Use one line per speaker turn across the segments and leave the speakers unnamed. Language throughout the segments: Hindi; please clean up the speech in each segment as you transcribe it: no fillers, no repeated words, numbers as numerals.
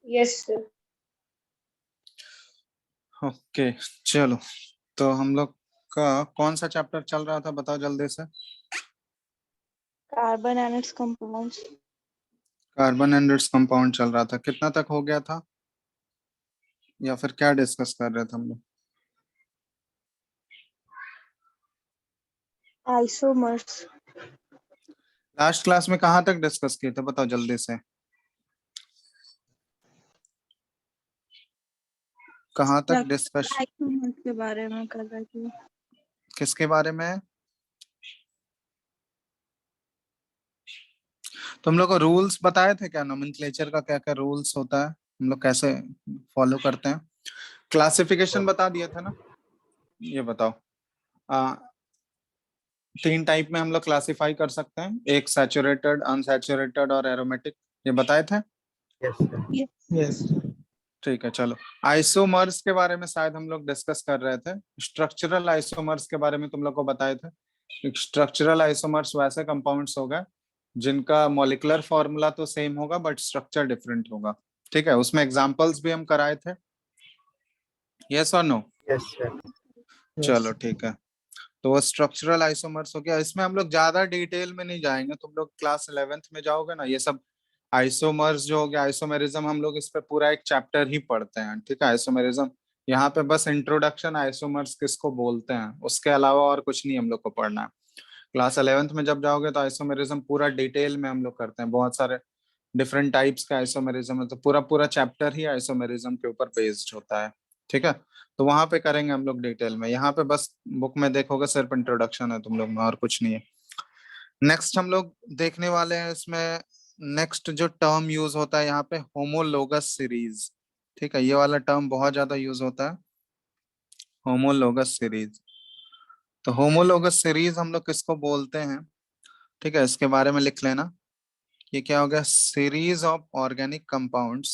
Yes sir.
ओके चलो, तो हम लोग का कौन सा चैप्टर चल रहा था बताओ जल्दी से।
Carbon and it's compounds.
Carbon and its compound चल रहा था, कितना तक हो गया था या फिर क्या डिस्कस कर रहे थे हम लोग?
आइसोमर्स।
लास्ट क्लास में कहाँ तक डिस्कस किए थे बताओ जल्दी से, कहाँ तक डिस्कस?
आइसोमर्स के बारे में कर रही थी।
किसके बारे में? तुम लोग को रूल्स बताए थे क्या, नोमेनक्लेचर का क्या क्या रूल्स होता है, हम लोग कैसे फॉलो करते हैं? क्लासिफिकेशन बता दिया था ना। ये बताओ, आ, 3 टाइप में हम लोग क्लासिफाई कर सकते हैं, एक सैचुरेटेड, अनसैचुरेटेड और एरोमेटिक, ये बताए थे।
Yes sir. यस।
ठीक है चलो, आइसोमर्स के बारे में शायद हम लोग डिस्कस कर रहे थे। स्ट्रक्चरल आइसोमर्स के बारे में तुम लोग को बताए थे। स्ट्रक्चरल आइसोमर्स वैसे कंपाउंड्स होगा जिनका मॉलिक्यूलर फॉर्मूला तो सेम होगा बट स्ट्रक्चर डिफरेंट होगा। ठीक है, उसमें एग्जांपल्स भी हम कराए थे, यस और नो?
Yes sir.
चलो ठीक है, तो वो स्ट्रक्चरल आइसोमर्स हो गया। इसमें हम लोग ज्यादा डिटेल में नहीं जाएंगे, तुम लोग क्लास 11th में जाओगे ना, ये सब आइसोमर्स जो हो गया, आइसोमेरिज्म, हम लोग इस पे पूरा एक चैप्टर ही पढ़ते हैं। ठीक है, आइसोमेरिज्म यहाँ पे बस इंट्रोडक्शन, आइसोमर्स किसको बोलते हैं, उसके अलावा और कुछ नहीं हम लोग को पढ़ना है। क्लास 11th में जब जाओगे तो आइसोमेरिज्म पूरा डिटेल में हम लोग करते हैं, बहुत सारे डिफरेंट टाइप्स का आइसोमेरिज्म है, तो पूरा पूरा चैप्टर ही आइसोमेरिज्म के ऊपर बेस्ड होता है। ठीक है, तो वहां पे करेंगे हम लोग डिटेल में, यहाँ पे बस बुक में देखोगे सिर्फ इंट्रोडक्शन है तुम लोग में, और कुछ नहीं है। नेक्स्ट हम लोग देखने वाले हैं इसमें, नेक्स्ट जो टर्म यूज होता है यहाँ पे, होमोलोगस सीरीज। ठीक है, ये वाला टर्म बहुत ज्यादा यूज होता है, होमोलोगस सीरीज। तो होमोलोगस सीरीज हम लोग किसको बोलते हैं? ठीक है, इसके बारे में लिख लेना। ये क्या हो गया? Series of organic compounds,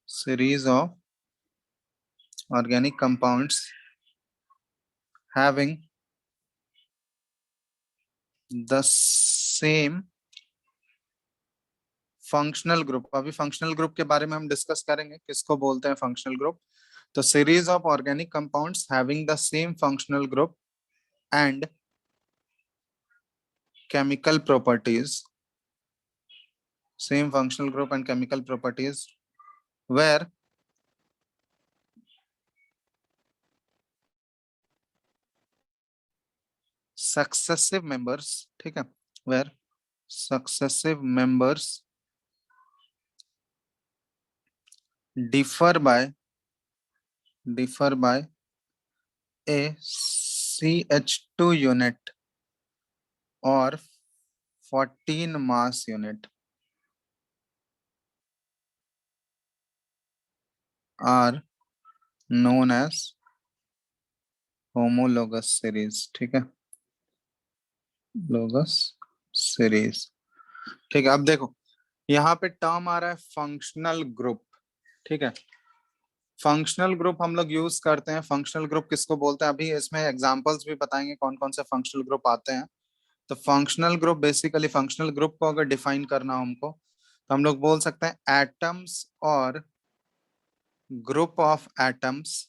series of organic compounds having the same functional group. अभी फंक्शनल ग्रुप के बारे में हम डिस्कस करेंगे, किसको बोलते हैं फंक्शनल ग्रुप। तो series of organic compounds having the same functional group and chemical properties, same functional group and chemical properties, where successive members, ठीक है, where successive members differ by a CH2 unit or 14 mass unit are known as homologous series। ठीक है, लोगस सीरीज। ठीक है, अब देखो यहाँ पे टर्म आ रहा है फंक्शनल ग्रुप। ठीक है, फंक्शनल ग्रुप हम लोग यूज करते हैं, फंक्शनल ग्रुप किसको बोलते हैं, अभी इसमें एग्जांपल्स भी बताएंगे कौन कौन से फंक्शनल ग्रुप आते हैं। तो functional group basically, functional group को अगर डिफाइन करना हो हमको, तो हम लोग बोल सकते हैं एटम्स और group of atoms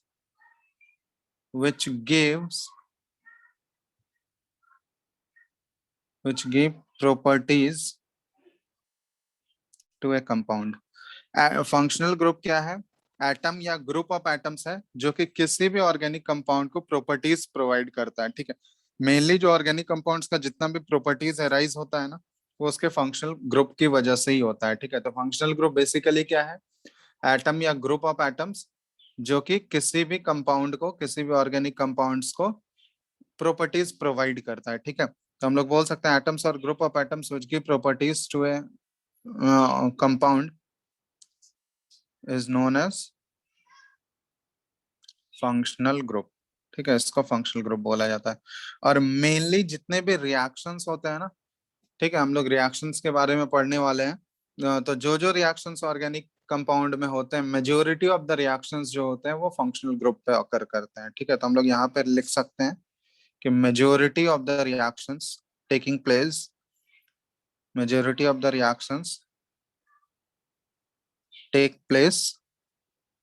which gives which give properties to a compound। Functional group क्या है? एटम या ग्रुप ऑफ एटम्स है जो कि किसी भी ऑर्गेनिक कंपाउंड को प्रॉपर्टीज प्रोवाइड करता है। ठीक है, मेनली जो ऑर्गेनिक कंपाउंड्स का जितना भी प्रॉपर्टीज अराइज होता है ना, वो उसके फंक्शनल ग्रुप की वजह से ही होता है। ठीक है, तो फंक्शनल ग्रुप बेसिकली क्या है? एटम या ग्रुप ऑफ एटम्स जो कि किसी भी कंपाउंड को, किसी भी ऑर्गेनिक कंपाउंड्स को प्रॉपर्टीज प्रोवाइड करता है। ठीक है, तो हम लोग बोल सकते हैं एटम्स और group of atoms which give properties to a compound is known as functional group. ठीक है, इसको फंक्शनल ग्रुप बोला जाता है। और मेनली जितने भी रिएक्शंस होते हैं ना, ठीक है, हम लोग रिएक्शंस के बारे में पढ़ने वाले हैं। तो जो जो रिएक्शंस ऑर्गेनिक कंपाउंड में होते हैं, मेजोरिटी ऑफ द रिएक्शंस जो होते हैं वो फंक्शनल ग्रुप पे अकर करते हैं। ठीक है, तो हम लोग यहाँ पे लिख सकते हैं कि majority of the reactions taking place, majority of the reactions take place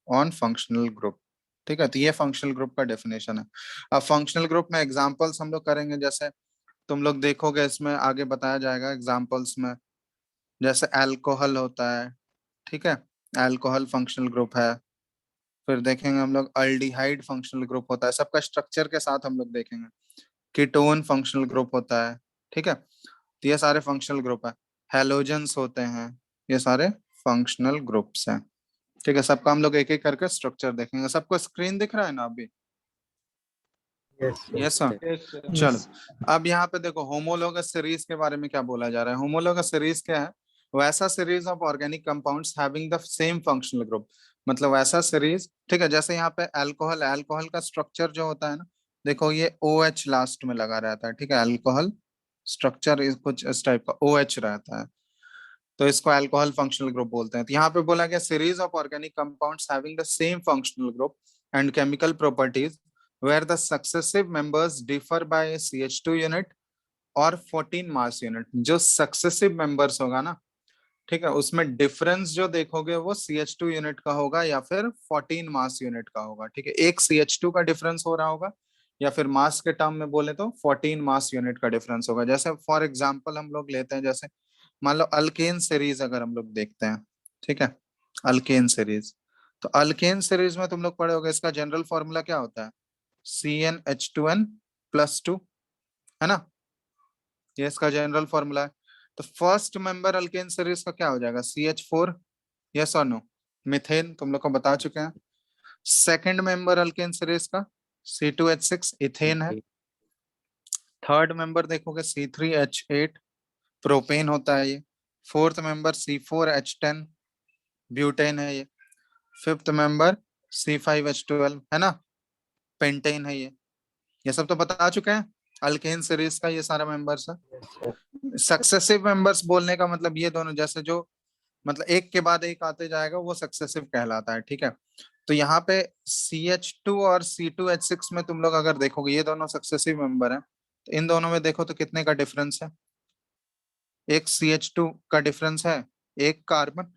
on functional group. ठीक है, तो ये फंक्शनल ग्रुप का डेफिनेशन है। अब फंक्शनल ग्रुप में एग्जांपल्स हम लोग करेंगे, जैसे तुम लोग देखोगे इसमें आगे बताया जाएगा एग्जांपल्स में, जैसे अल्कोहल होता है। ठीक है, अल्कोहल फंक्शनल ग्रुप है। फिर देखेंगे हम लोग अल्डिहाइड फंक्शनल ग्रुप होता है, सबका स्ट्रक्चर के साथ हम लोग देखेंगे। कीटोन फंक्शनल ग्रुप होता है। ठीक है, तो ये सारे फंक्शनल ग्रुप है। हेलोजेंस होते हैं, ये सारे फंक्शनल ग्रुप्स हैं। ठीक है, सबका हम लोग एक एक करके स्ट्रक्चर देखेंगे। सबको स्क्रीन दिख रहा है ना अभी?
Yes, sir.
Yes sir.
Yes, sir.
चलो, अब यहाँ पे देखो होमोलोगस सीरीज के बारे में क्या बोला जा रहा है। होमोलोगस सीरीज क्या है? वैसा series of organic compounds having the same functional group. मतलब वैसा सीरीज, ठीक है, जैसे यहाँ पे अल्कोहल, अल्कोहल का स्ट्रक्चर जो होता है ना, देखो ये OH लास्ट में लगा रहता है। ठीक है, अल्कोहल स्ट्रक्चर कुछ इस टाइप का OH रहता है, तो इसको अल्कोहल फंक्शनल ग्रुप बोलते हैं। तो यहाँ पे बोला गया series of organic compounds having the same functional group and chemical properties where the successive members differ by a CH2 unit और 14 मास यूनिट। जो सक्सेसिव मेंबर्स होगा ना, ठीक है, उसमें डिफरेंस जो देखोगे वो CH2 यूनिट का होगा या फिर 14 मास यूनिट का होगा। ठीक है, एक CH2 का डिफरेंस हो रहा होगा, या फिर मास के टर्म में बोले तो 14 मास यूनिट का डिफरेंस होगा। जैसे फॉर एग्जांपल हम लोग लेते हैं, जैसे मान लो अल्केन सीरीज अगर हम लोग देखते हैं। ठीक है, अल्केन सीरीज, तो अल्केन सीरीज में तुम लोग पढ़े होगे, इसका जनरल फॉर्मूला क्या होता है? CnH2n+2, है ना? ये इसका जनरल फॉर्मूला है। तो फर्स्ट मेंबर अल्केन सीरीज का क्या हो जाएगा? CH4, यस और नो? मिथेन तुम लोग को बता चुके हैं। सेकंड मेंबर अल्केन सीरीज का C2H6, इथेन है। थर्ड मेंबर देखोगे C3H8, प्रोपेन होता है ये। फोर्थ मेंबर C4H10, ब्यूटेन है ये। फिफ्थ मेंबर C5H12, है ना, पेंटेन है ये सब तो बता चुके हैं अल्केन सीरीज का, ये सारा मेंबर्स है।
Yes, sir.
सक्सेसिव मेंबर्स बोलने का मतलब ये दोनों, जैसे जो मतलब एक के बाद एक आते जाएगा वो सक्सेसिव कहलाता है। ठीक है, तो यहाँ पे CH2 और C2H6 में तुम लोग अगर देखोगे ये दोनों सक्सेसिव मेंबर हैं, तो इन दोनों में देखो तो कितने का डिफरेंस है? एक CH2 का डिफरेंस है, एक कार्बन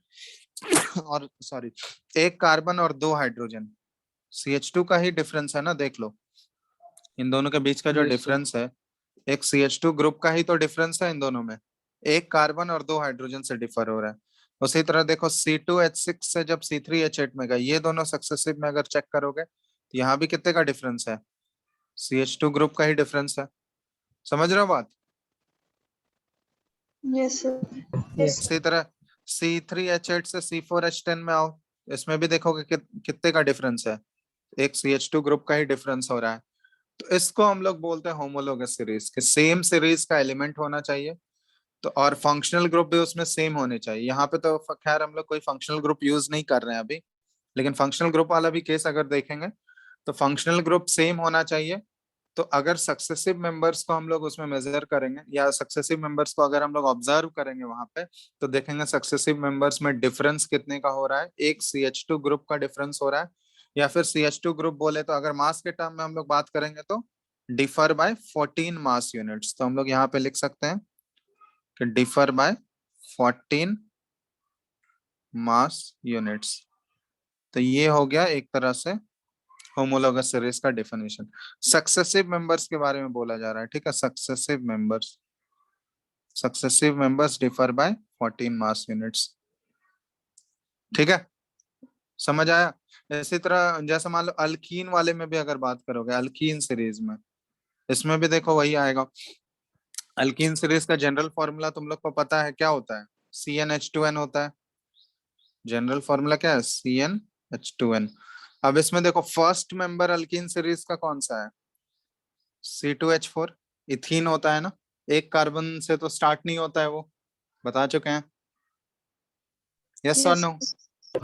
और सॉरी, एक कार्बन और 2 हाइड्रोजन। CH2 का ही डिफरेंस है ना, देख लो इन दोनों के बीच का जो
Yes, sir.
डिफरेंस है, एक CH2 ग्रुप का ही तो डिफरेंस है इन दोनों में, एक कार्बन और 2 हाइड्रोजन से डिफर हो रहा है। उसी तरह देखो C2H6 से जब C3H8 में गए, ये दोनों सक्सेसिव में अगर चेक करोगे तो यहाँ भी कितने का डिफरेंस है? CH2 ग्रुप का ही डिफरेंस है। समझ रहे हो बात?
Yes, sir.
Yes.
इसी तरह C3H8 से C4H10 में आओ, इसमें भी देखोगे कितने का डिफरेंस है? एक CH2 ग्रुप का ही डिफरेंस हो रहा है। तो इसको हम लोग बोलते हैं होमोलोगस सीरीज, के सेम सीरीज का एलिमेंट होना चाहिए, तो और फंक्शनल ग्रुप भी उसमें सेम होने चाहिए। यहाँ पे तो खैर हम लोग कोई फंक्शनल ग्रुप यूज नहीं कर रहे हैं अभी, लेकिन फंक्शनल ग्रुप वाला भी केस अगर देखेंगे तो फंक्शनल ग्रुप सेम होना चाहिए। तो अगर सक्सेसिव मेंबर्स को हम लोग उसमें मेजर करेंगे, या सक्सेसिव मेंबर्स को अगर हम लोग ऑब्जर्व करेंगे वहां पे, तो देखेंगे सक्सेसिव मेंबर्स में डिफरेंस कितने का हो रहा है। एक CH2 ग्रुप का डिफरेंस हो रहा है, या फिर CH2 ग्रुप बोले तो अगर मास के टर्म में हम लोग बात करेंगे तो डिफर बाय 14 मास यूनिट्स। तो हम लोग यहाँ पे लिख सकते हैं कि डिफर बाय 14 मास यूनिट्स। तो ये हो गया एक तरह से होमोलोगस सीरीज का डेफिनेशन। सक्सेसिव मेंबर्स के बारे में बोला जा रहा है। ठीक है, successive members differ by 14 mass units. ठीक है, समझ आया? इसी तरह जैसे मान लो अल्कीन वाले में भी अगर बात करोगे, अल्कीन सीरीज में, इसमें भी देखो वही आएगा। अल्कीन सीरीज का जनरल फॉर्मूला तुम लोग को पता है क्या होता है? CnH2n होता है। जनरल फॉर्मूला क्या है? CnH2n। अब इसमें देखो फर्स्ट मेंबर अल्कीन सीरीज का कौन सा है? C2H4, इथीन होता है ना, एक कार्बन से तो स्टार्ट नहीं होता है, वो बता चुके हैं। यस और
Yes,
नो?
Yes,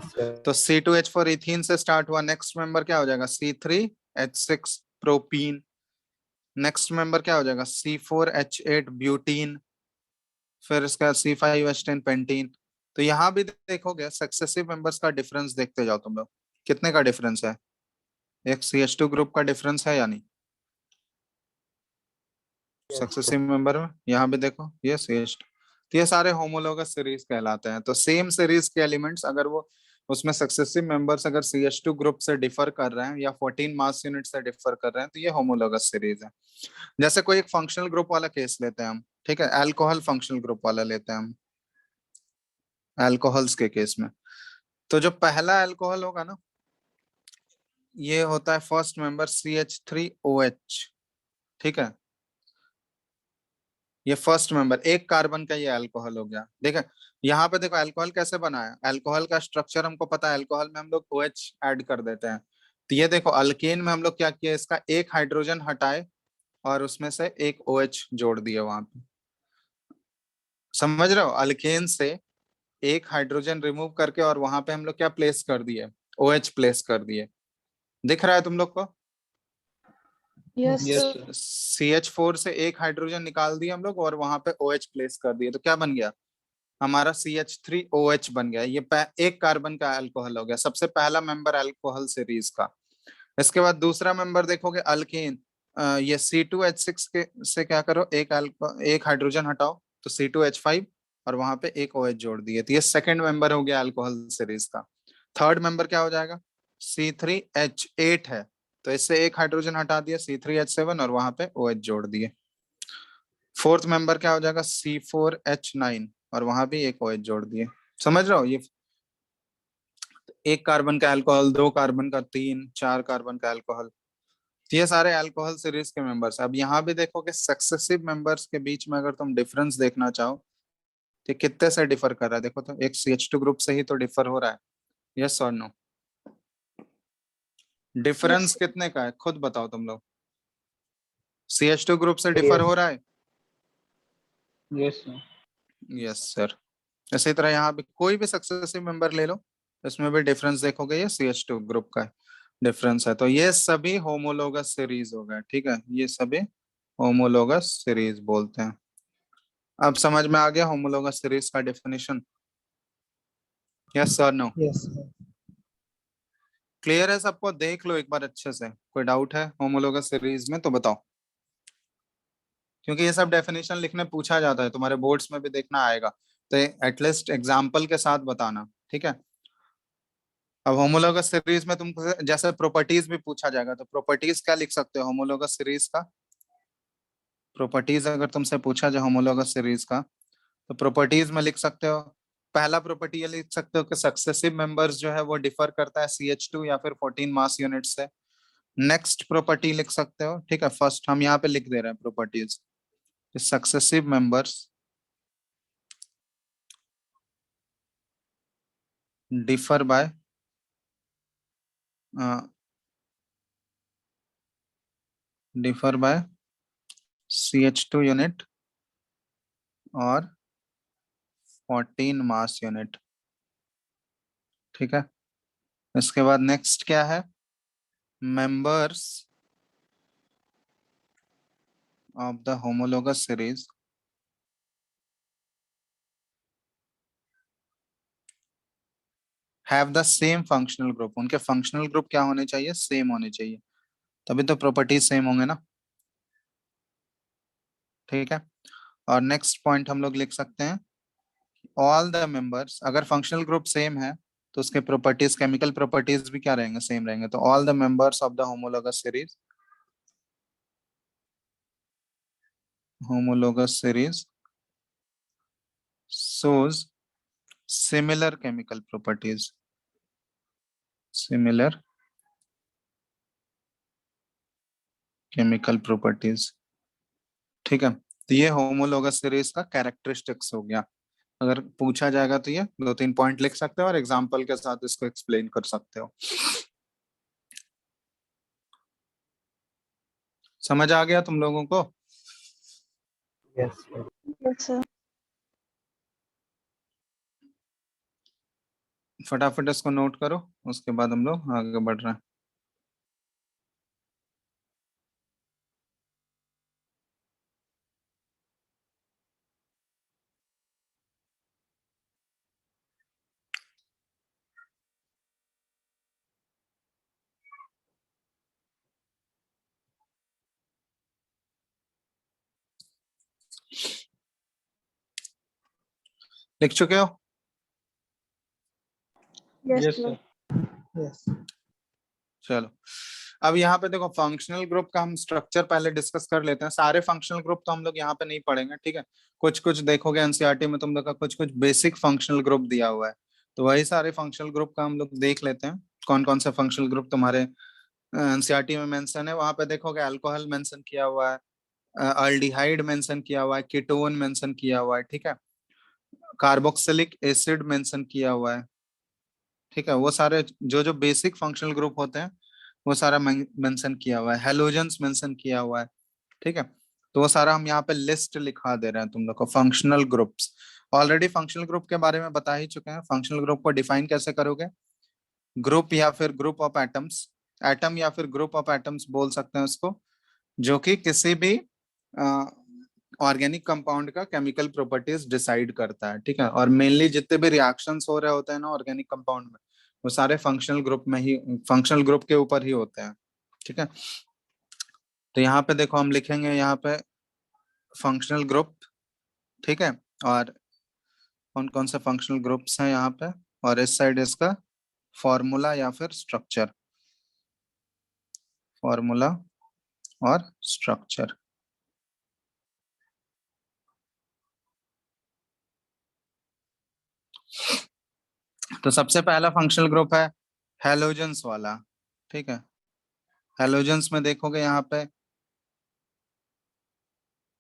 sir.
तो C2H4 इथीन से स्टार्ट हुआ, नेक्स्ट मेंबर क्या हो जाएगा? C3H6 propene. नेक्स्ट मेंबर क्या हो जाएगा? C4H8 butene. फिर इसका C5H10 पेंटीन। तो यहाँ भी देखोगे सक्सेसिव मेंबर्स का डिफरेंस देखते जाओ तुम लोग, कितने का डिफरेंस है? एक CH2 ग्रुप का डिफरेंस है या नहीं
Yes, sir.
सक्सेसिव मेंबर में? यहाँ भी देखो ये CH2। तो ये सारे होमोलोगस सीरीज कहलाते हैं। तो सेम सीरीज के एलिमेंट्स अगर वो उसमें सक्सेसिव मेंबर्स अगर CH2 ग्रुप से डिफर कर रहे हैं या 14 मास यूनिट से डिफर कर रहे हैं तो ये होमोलोगस सीरीज है। जैसे कोई एक फंक्शनल ग्रुप वाला केस लेते हैं हम, ठीक है, अल्कोहल फंक्शनल ग्रुप वाला लेते हैं हम अल्कोहल्स के केस में। तो जो पहला अल्कोहल होगा ना, ये होता है फर्स्ट मेंबर CH3OH, ठीक है। ये फर्स्ट मेंबर एक कार्बन का ये अल्कोहल हो गया। देखो यहाँ पे देखो अल्कोहल कैसे बना है, अल्कोहल का स्ट्रक्चर हमको पता है, अल्कोहल में हम लोग OH ऐड कर देते हैं। तो ये देखो अल्केन में हम लोग क्या किया, इसका एक हाइड्रोजन हटाए और उसमें से एक OH जोड़ दिया वहां पे। समझ रहे हो, अल्केन से एक हाइड्रोजन रिमूव करके और वहां पे हम लोग क्या प्लेस कर दिए, OH प्लेस कर दिए। दिख रहा है तुम लोग को?
Yes,
Yes,
sir.
sir.
CH4 से एक हाइड्रोजन निकाल दिया हम लोग और वहां पे OH प्लेस कर दिए, तो क्या बन गया हमारा CH3OH बन गया। ये एक कार्बन का अल्कोहल हो गया, सबसे पहला मेंबर अल्कोहल सीरीज का। इसके बाद दूसरा मेंबर देखोगे अल्केन, ये C2H6 के से क्या करो, एक हाइड्रोजन हटाओ तो C2H5 और वहां पे एक OH जोड़ दिए, तो ये सेकंड मेंबर हो गया अल्कोहल सीरीज का। थर्ड मेंबर क्या हो जाएगा, C3H8 है, तो इससे एक हाइड्रोजन हटा दिया C3H7 और वहां पे OH जोड़ दिए। फोर्थ मेंबर क्या हो जाएगा, C4H9 और वहां भी एक OH जोड़ दिए। समझ रहे हो, ये एक कार्बन का अल्कोहल, दो कार्बन का, तीन चार कार्बन का अल्कोहल, ये सारे अल्कोहल सीरीज के मेंबर्स। अब यहाँ भी देखो कि सक्सेसिव मेंबर्स के बीच में अगर तुम डिफरेंस देखना चाहो कि कितने से डिफर कर रहा है, देखो तो एक CH2 ग्रुप से ही तो डिफर हो रहा है। यस और नो? डिफरेंस
Yes,
कितने का है खुद बताओ तुम लोग। CH2 ग्रुप से डिफर
Yes.
हो रहा है।
Yes, sir.
Yes sir. इसी तरह यहाँ पे कोई भी सक्सेसिव मेंबर ले लो, इसमें भी डिफरेंस देखोगे, ये CH2 ग्रुप का डिफरेंस है। तो ये सभी होमोलोगस सीरीज हो गए, ठीक है, ये सभी होमोलोगस सीरीज बोलते हैं। अब समझ में आ गया होमोलोगस सीरीज का definition? Yes sir, no?
Yes, sir.
Clear है सबको? देख लो एक बार अच्छे से, कोई डाउट है होमोलोगस सीरीज में तो बताओ, क्योंकि ये सब डेफिनेशन लिखने पूछा जाता है, तुम्हारे बोर्ड्स में भी देखना आएगा, तो एटलीस्ट एग्जाम्पल के साथ बताना, ठीक है। अब होमोलोगस सीरीज में तुमको जैसे प्रॉपर्टीज भी पूछा जाएगा, तो प्रॉपर्टीज क्या लिख सकते हो होमोलोगस सीरीज का? प्रॉपर्टीज अगर तुमसे पूछा जाए होमोलोगस सीरीज का, तो प्रॉपर्टीज में लिख सकते हो, पहला प्रॉपर्टी ये लिख सकते हो कि सक्सेसिव मेंबर्स जो है वो डिफर करता है CH2 या फिर 14 मास यूनिट से। नेक्स्ट प्रॉपर्टी लिख सकते हो, ठीक है, फर्स्ट हम यहाँ पे लिख दे रहे हैं properties, successive members differ by CH2 unit और 14 मास यूनिट, ठीक है। इसके बाद नेक्स्ट क्या है, members of the homologous series have the same functional group. उनके फंक्शनल ग्रुप क्या होने चाहिए, सेम होने चाहिए, तभी तो प्रॉपर्टीज सेम होंगे ना, ठीक है। और नेक्स्ट पॉइंट हम लोग लिख सकते हैं, ऑल द मेंबर्स, अगर फंक्शनल ग्रुप सेम है तो उसके प्रॉपर्टीज, केमिकल प्रॉपर्टीज भी क्या रहेंगे, सेम रहेंगे। तो all the members of the homologous series shows similar chemical properties, similar chemical properties, ठीक है। तो ये होमोलोगस सीरीज का कैरेक्टरिस्टिक्स हो गया। अगर पूछा जाएगा तो ये दो तीन पॉइंट लिख सकते हो और एग्जांपल के साथ इसको एक्सप्लेन कर सकते हो। समझ आ गया तुम लोगों को?
Yes, sir.
yes, sir.
फटाफट इसको नोट करो, उसके बाद हम लोग आगे बढ़ रहे हैं। लिख चुके हो?
Yes,
Yes,
sir.
sir.
Yes.
चलो, अब यहाँ पे देखो फंक्शनल ग्रुप का हम स्ट्रक्चर पहले डिस्कस कर लेते हैं। सारे फंक्शनल ग्रुप तो हम लोग यहाँ पे नहीं पढ़ेंगे, ठीक है। कुछ कुछ देखोगे एनसीईआरटी में तुम लोग का कुछ कुछ बेसिक फंक्शनल ग्रुप दिया हुआ है, तो वही सारे फंक्शनल ग्रुप का हम लोग देख लेते हैं। कौन कौन से फंक्शनल ग्रुप तुम्हारे एनसीईआरटी में मेंशन है। वहां पे देखोगे अल्कोहल मेंशन किया हुआ है, अल्डिहाइड मेंशन किया हुआ है, कीटोन मेंशन किया हुआ है, ठीक है, कार्बोक्सिलिक एसिड मेंशन किया हुआ है, ठीक है। वो सारे जो जो बेसिक फंक्शनल ग्रुप होते हैं वो सारा मेंशन किया हुआ है। हेलोजेंस मेंशन किया हुआ है, ठीक है। तो वो सारा हम यहाँ पे लिस्ट लिखा दे रहे हैं तुम लोग को। Functional groups already functional group के बारे में बता ही चुके हैं। फंक्शनल ग्रुप को डिफाइन कैसे करोगे? ग्रुप या फिर ग्रुप ऑफ एटम्स, एटम या फिर ग्रुप ऑफ एटम्स बोल सकते हैं उसको, जो कि किसी भी ऑर्गेनिक कंपाउंड का केमिकल प्रॉपर्टीज डिसाइड करता है, ठीक है। और मेनली जितने भी रिएक्शंस हो रहे होते हैं ना ऑर्गेनिक कंपाउंड में, वो सारे फंक्शनल ग्रुप में ही, फंक्शनल ग्रुप के ऊपर ही होते हैं, ठीक है। तो यहाँ पे देखो हम लिखेंगे यहाँ पे फंक्शनल ग्रुप, ठीक है। और कौन कौन से फंक्शनल ग्रुप्स हैं यहाँ पे, और इस साइड इसका फॉर्मूला या फिर स्ट्रक्चर, फॉर्मूला और स्ट्रक्चर। तो सबसे पहला फंक्शनल ग्रुप है हेलोजेंस वाला, ठीक है। हेलोजेंस में देखोगे यहाँ पे,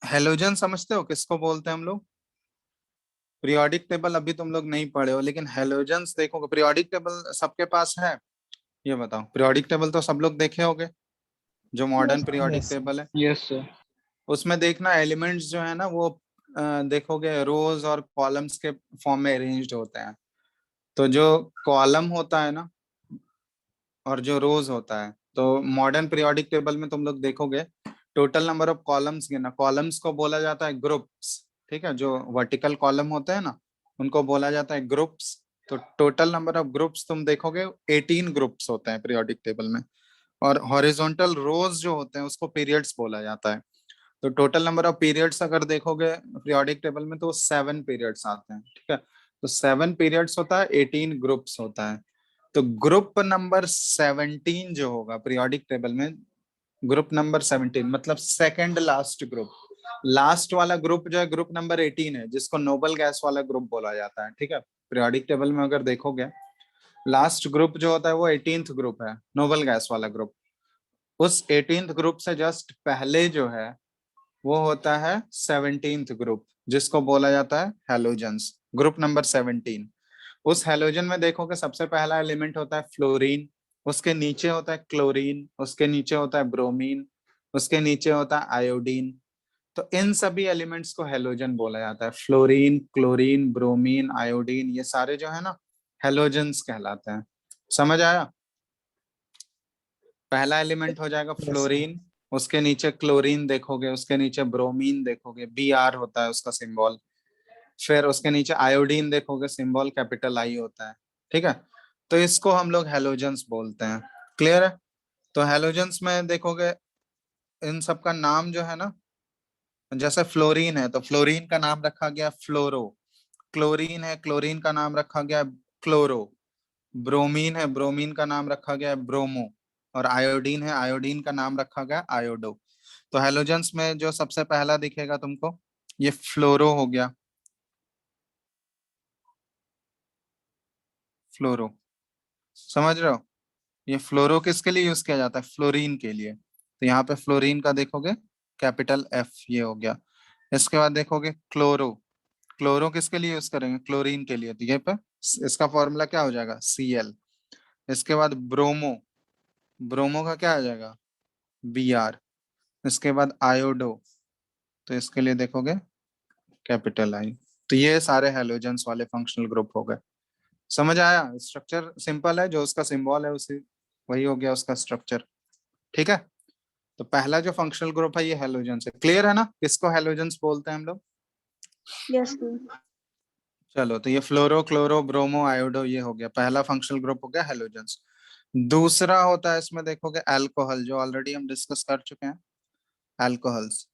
हेलोजन समझते हो किसको बोलते हैं हम लोग? पीरियोडिक टेबल अभी तुम लोग नहीं पढ़े हो, लेकिन हेलोजेंस देखोगे। पीरियोडिक टेबल सबके पास है? ये बताओ, पीरियोडिक टेबल तो सब लोग देखे होंगे, जो modern
Yes,
periodic
Yes.
Table है।
Yes, sir.
उसमें देखना एलिमेंट्स जो है ना वो देखोगे रोज और कॉलम्स के फॉर्म में अरेंज्ड होते हैं। तो जो कॉलम होता है ना और जो रोज होता है, तो मॉडर्न पीरियोडिक टेबल में तुम लोग देखोगे टोटल नंबर ऑफ कॉलम्स गिना, कॉलम्स को बोला जाता है ग्रुप्स, ठीक है। जो वर्टिकल कॉलम होते हैं ना उनको बोला जाता है ग्रुप्स। तो टोटल नंबर ऑफ ग्रुप्स तुम देखोगे 18 ग्रुप्स होते हैं पीरियोडिक टेबल में। और हॉरिजॉन्टल रोज जो होते हैं उसको पीरियड्स बोला जाता है। तो टोटल नंबर ऑफ पीरियड्स अगर देखोगे पीरियोडिक टेबल में तो 7 पीरियड्स आते हैं, ठीक है। तो 7 पीरियड्स होता है, 18 ग्रुप्स होता है। तो ग्रुप नंबर 17 जो होगा पीरियोडिक टेबल में, ग्रुप नंबर 17 मतलब सेकंड लास्ट ग्रुप, लास्ट वाला ग्रुप जो है ग्रुप नंबर 18 है, जिसको नोबल गैस वाला ग्रुप बोला जाता है, ठीक है। पीरियोडिक टेबल में अगर देखोगे लास्ट ग्रुप जो होता है वो 18th ग्रुप है, नोबल गैस वाला ग्रुप। उस 18th ग्रुप से जस्ट पहले जो है वो होता है 17th ग्रुप, जिसको बोला जाता है हेलोजेंस, ग्रुप नंबर 17। उस हेलोजन में देखोगे सबसे पहला एलिमेंट होता है फ्लोरीन, उसके नीचे होता है क्लोरीन, उसके नीचे होता है ब्रोमीन, उसके नीचे होता है आयोडीन। तो इन सभी एलिमेंट्स को हेलोजन बोला जाता है। फ्लोरीन, क्लोरीन, ब्रोमीन, आयोडीन, ये सारे जो है ना हेलोजेंस कहलाते हैं। समझ आया? पहला एलिमेंट हो जाएगा
Yes, sir.
फ्लोरीन, उसके नीचे क्लोरीन देखोगे, उसके नीचे ब्रोमीन देखोगे, Br होता है उसका सिंबल। फिर उसके नीचे आयोडीन देखोगे, सिंबल कैपिटल आई होता है, ठीक है। तो इसको हम लोग हेलोजेंस बोलते हैं। क्लियर है? तो हेलोजेंस में देखोगे इन सब का नाम जो है ना, जैसे फ्लोरीन है तो फ्लोरीन का नाम रखा गया फ्लोरो, क्लोरीन है क्लोरीन का नाम रखा गया क्लोरो, ब्रोमीन है ब्रोमीन का नाम रखा गया ब्रोमो, और आयोडीन है आयोडीन का नाम रखा गया आयोडो। तो हेलोजेंस में जो सबसे पहला दिखेगा तुमको ये फ्लोरो हो गया, फ्लोरो। समझ रहे हो? ये फ्लोरो किसके लिए यूज किया जाता है? फ्लोरीन के लिए। तो यहाँ पे फ्लोरीन का देखोगे कैपिटल एफ, ये हो गया। इसके बाद देखोगे क्लोरो, क्लोरो किसके लिए यूज करेंगे? क्लोरीन के लिए। तो ये पे इसका फॉर्मूला क्या हो जाएगा? Cl। इसके बाद ब्रोमो, ब्रोमो का क्या आ जाएगा? Br। इसके बाद आयोडो, तो इसके लिए देखोगे कैपिटल आई। तो ये सारे हेलोजेंस वाले फंक्शनल ग्रुप हो गए। समझ आया? स्ट्रक्चर सिंपल है, जो उसका सिंबल है उसी वही हो गया उसका स्ट्रक्चर, ठीक है। तो पहला जो फंक्शनल ग्रुप है ये हेलोजेंस है। क्लियर है ना किसको हेलोजेंस बोलते हैं हम लोग?
yes, sir.
चलो, तो ये फ्लोरो, क्लोरो, ब्रोमो, आयोडो, ये हो गया पहला फंक्शनल ग्रुप हो गया हेलोजेंस। दूसरा होता है इसमें देखोगे अल्कोहल, जो ऑलरेडी हम डिस्कस कर चुके हैं, अल्कोहल्स।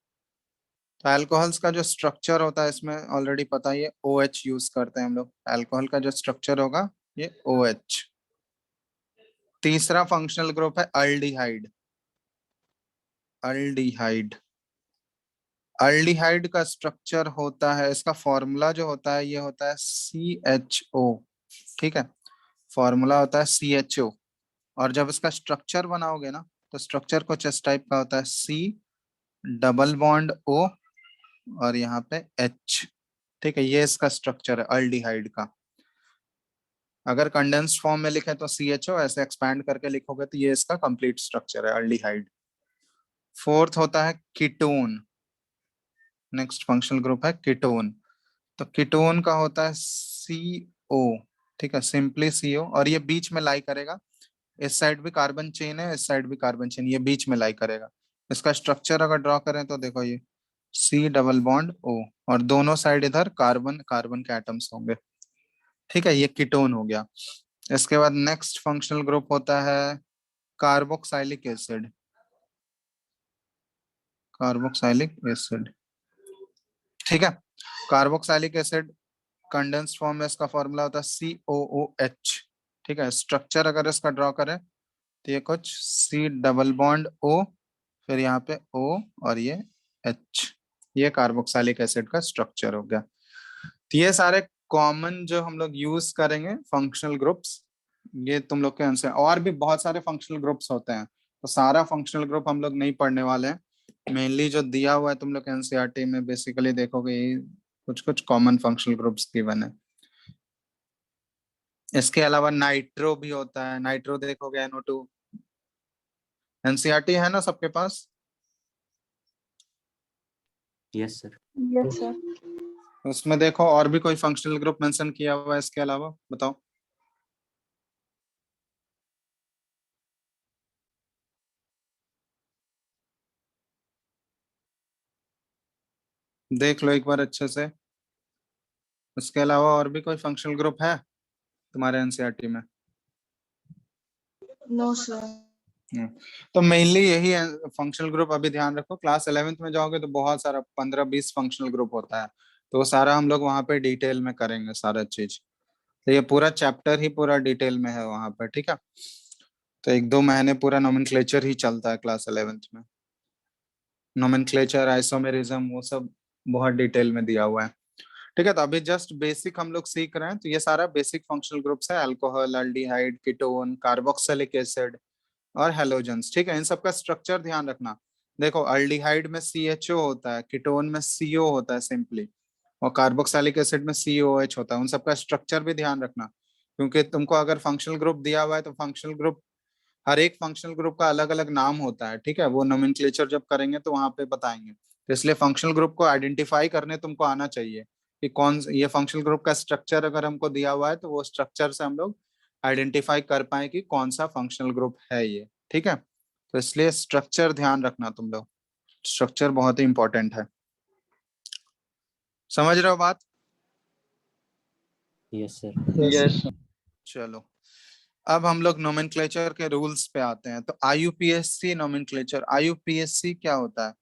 तो अल्कोहल्स का जो स्ट्रक्चर होता है इसमें ऑलरेडी पता ही है, OH यूज करते हैं हम लोग। अल्कोहल का जो स्ट्रक्चर होगा ये OH। तीसरा फंक्शनल ग्रुप है अल्डिहाइड। अल्डिहाइड, अल्डिहाइड का स्ट्रक्चर होता है, इसका फॉर्मूला जो होता है ये होता है CHO। ठीक है, फॉर्मूला होता है CHO। और जब इसका स्ट्रक्चर बनाओगे ना तो स्ट्रक्चर कुछ इस टाइप का होता है, C डबल बॉन्ड O और यहाँ पे H। ठीक है, ये इसका स्ट्रक्चर है अल्डिहाइड का। अगर कंडेंस्ड फॉर्म में लिखे तो CHO, ऐसे एक्सपैंड करके लिखोगे तो ये इसका कंप्लीट स्ट्रक्चर है अल्डिहाइड। फोर्थ होता है कीटोन। नेक्स्ट फंक्शनल ग्रुप है कीटोन। तो कीटोन का होता है CO। ठीक है, सिंपली CO, और ये बीच में लाई करेगा। इस साइड भी कार्बन चेन है, इस साइड भी कार्बन चेन, ये बीच में लाई करेगा। इसका स्ट्रक्चर अगर ड्रॉ करें तो देखो ये C डबल बॉन्ड O, और दोनों साइड इधर कार्बन कार्बन के एटम्स होंगे। ठीक है, ये कीटोन हो गया। इसके बाद नेक्स्ट फंक्शनल ग्रुप होता है कार्बोक्साइलिक एसिड। कार्बोक्साइलिक एसिड, ठीक है। कार्बोक्साइलिक एसिड कंडेंस्ड फॉर्म में इसका फॉर्मूला होता है COOH। ठीक है, स्ट्रक्चर अगर इसका ड्रॉ करें तो ये कुछ C डबल बॉन्ड O, फिर यहाँ पे O और ये H। ये कार्बोक्साइलिक एसिड का स्ट्रक्चर हो गया। तो ये सारे कॉमन जो हम लोग यूज करेंगे फंक्शनल ग्रुप्स, ये तुम लोग के आंसर। और भी बहुत सारे फंक्शनल ग्रुप्स होते हैं, तो सारा फंक्शनल ग्रुप हम लोग नहीं पढ़ने वाले हैं। मेनली जो दिया हुआ है तुम लोग के एनसीईआरटी में, बेसिकली देखोगे ये कुछ कुछ कॉमन फंक्शनल ग्रुप्स गिवन है। इसके अलावा नाइट्रो भी होता है, नाइट्रो देखोगे NO2। एनसीईआरटी है ना सबके पास?
Yes sir.
Yes, sir.
उसमें देखो और भी कोई फंक्शनल ग्रुप मेंशन किया हुआ है इसके अलावा, बताओ। देख लो एक बार अच्छे से। इसके अलावा और भी कोई फंक्शनल ग्रुप है तुम्हारे एनसीईआरटी में?
No, sir.
तो मेनली यही फंक्शनल ग्रुप अभी ध्यान रखो। क्लास 11th में जाओगे तो बहुत सारा 15-20 फंक्शनल ग्रुप होता है, तो वो सारा हम लोग वहाँ पे डिटेल में करेंगे सारा चीज। तो ये पूरा चैप्टर ही पूरा डिटेल में है वहाँ पर, ठीक है। तो 1-2 महीने पूरा नोमेनक्लेचर ही चलता है क्लास 11th में। नोमेनक्लेचर, आइसोमेरिज्म, वो सब बहुत डिटेल में दिया हुआ है। ठीक है, तो अभी जस्ट बेसिक हम लोग सीख रहे हैं। तो ये सारा बेसिक फंक्शनल ग्रुप्स है, alcohol, aldehyde, ketone, carboxylic acid और हेलोजेंस। ठीक है, इन सब का स्ट्रक्चर ध्यान रखना। देखो अल्डिहाइड में CHO होता है, कीटोन में CO होता है सिंपली, और कार्बोक्सिलिक एसिड में COH होता है। उन सबका स्ट्रक्चर भी ध्यान रखना, क्योंकि तुमको अगर फंक्शनल ग्रुप दिया हुआ है तो फंक्शनल ग्रुप, हर एक फंक्शनल ग्रुप का अलग अलग नाम होता है। ठीक है, वो नोमेनक्लेचर जब करेंगे तो वहां पे बताएंगे। तो इसलिए फंक्शनल ग्रुप को आइडेंटिफाई करने तुमको आना चाहिए कि कौन ये फंक्शनल ग्रुप का स्ट्रक्चर अगर हमको दिया हुआ है तो वो स्ट्रक्चर से हम लोग आइडेंटिफाई कर पाए कि कौन सा फंक्शनल ग्रुप है ये। ठीक है, तो इसलिए स्ट्रक्चर ध्यान रखना तुम लोग, स्ट्रक्चर बहुत ही इंपॉर्टेंट है। समझ रहे हो बात?
Yes sir.
Yes.
चलो, अब हम लोग नोमेनक्लेचर के रूल्स पे आते हैं। तो IUPAC नोमेनक्लेचर, IUPAC क्या होता है?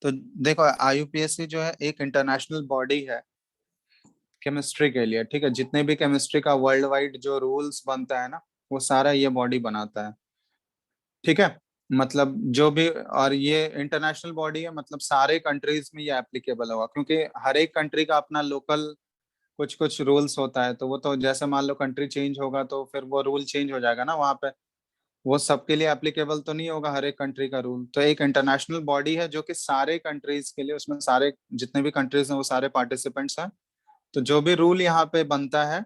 तो देखो IUPAC जो है एक इंटरनेशनल बॉडी है केमिस्ट्री के लिए। ठीक है, जितने भी केमिस्ट्री का वर्ल्ड वाइड जो रूल्स बनता है ना, वो सारा ये बॉडी बनाता है। ठीक है, मतलब जो भी, और ये इंटरनेशनल बॉडी है, मतलब सारे कंट्रीज में ये एप्लीकेबल होगा, क्योंकि हर एक कंट्री का अपना लोकल कुछ कुछ रूल्स होता है। तो वो तो जैसे मान लो कंट्री चेंज होगा तो फिर वो रूल चेंज हो जाएगा ना वहाँ पे, वो सबके लिए एप्लीकेबल तो नहीं होगा हर एक कंट्री का रूल। तो एक इंटरनेशनल बॉडी है जो कि सारे कंट्रीज के लिए, उसमें सारे जितने भी कंट्रीज हैं वो सारे पार्टिसिपेंट्स हैं। तो जो भी रूल यहाँ पे बनता है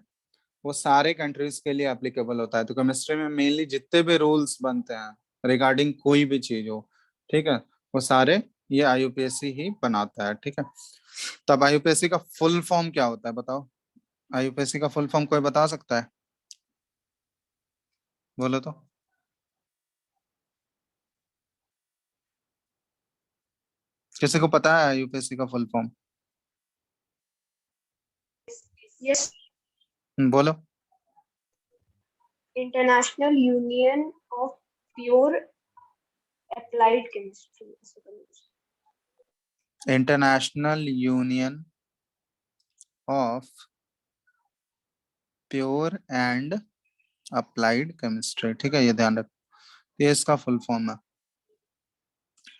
वो सारे कंट्रीज के लिए एप्लीकेबल होता है। तो केमिस्ट्री में मेनली जितने भी रूल्स बनते हैं रिगार्डिंग कोई भी चीज हो, ठीक है, वो सारे ये IUPAC ही बनाता है। ठीक है, तब IUPAC का फुल फॉर्म क्या होता है बताओ? IUPAC का फुल फॉर्म कोई बता सकता है? बोलो तो। किसी को पता है IUPAC का फुल फॉर्म?
Yes,
बोलो।
International Union of Pure Applied Chemistry.
International union of pure and applied chemistry, ठीक है, ये ध्यान रख, ये इसका फुल फॉर्म है।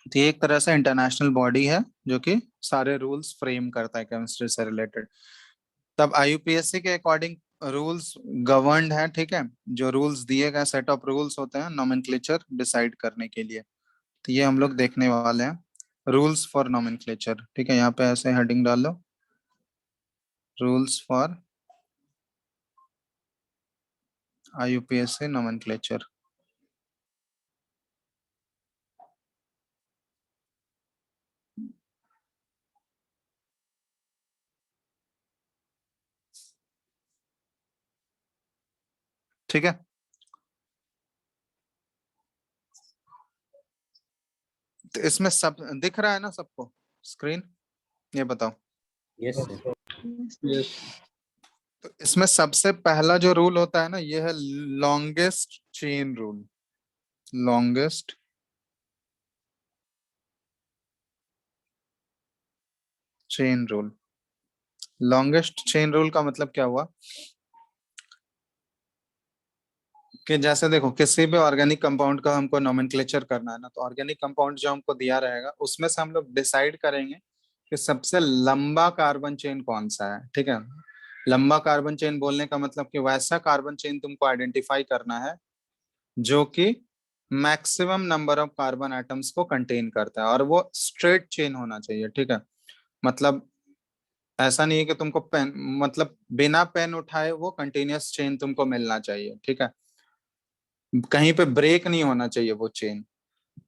तो ये एक तरह से इंटरनेशनल बॉडी है जो कि सारे रूल्स फ्रेम करता है केमिस्ट्री से रिलेटेड। तब आईयूपीएससी के अकॉर्डिंग रूल्स गवर्नड है, ठीक है, जो रूल्स दिए गए सेट ऑफ रूल्स होते हैं नोमेनक्लेचर डिसाइड करने के लिए। तो ये हम लोग देखने वाले हैं, रूल्स फॉर नोमेनक्लेचर, ठीक है, यहाँ पे ऐसे हेडिंग डाल लो, रूल्स फॉर आईयूपीएससी नोमेनक्लेचर। ठीक है, तो इसमें सब दिख रहा है ना सबको स्क्रीन, ये बताओ।
Yes, sir.
Yes.
तो इसमें सबसे पहला जो रूल होता है ना, ये है longest chain rule. Longest chain rule. Longest chain rule का मतलब क्या हुआ कि जैसे देखो किसी भी ऑर्गेनिक कंपाउंड का हमको नोमेनक्लेचर करना है ना, तो ऑर्गेनिक कंपाउंड जो हमको दिया रहेगा उसमें से हम लोग डिसाइड करेंगे कि सबसे लंबा कार्बन चेन कौन सा है, ठीक है। लंबा कार्बन चेन बोलने का मतलब कि वैसा कार्बन चेन तुमको आइडेंटिफाई करना है जो कि maximum number of carbon atoms को कंटेन करता है, और वो स्ट्रेट चेन होना चाहिए, ठीक है। मतलब ऐसा नहीं है कि तुमको पेन, मतलब बिना पेन उठाए वो कंटिन्यूअस चेन तुमको मिलना चाहिए, ठीक है, कहीं पे ब्रेक नहीं होना चाहिए वो चेन।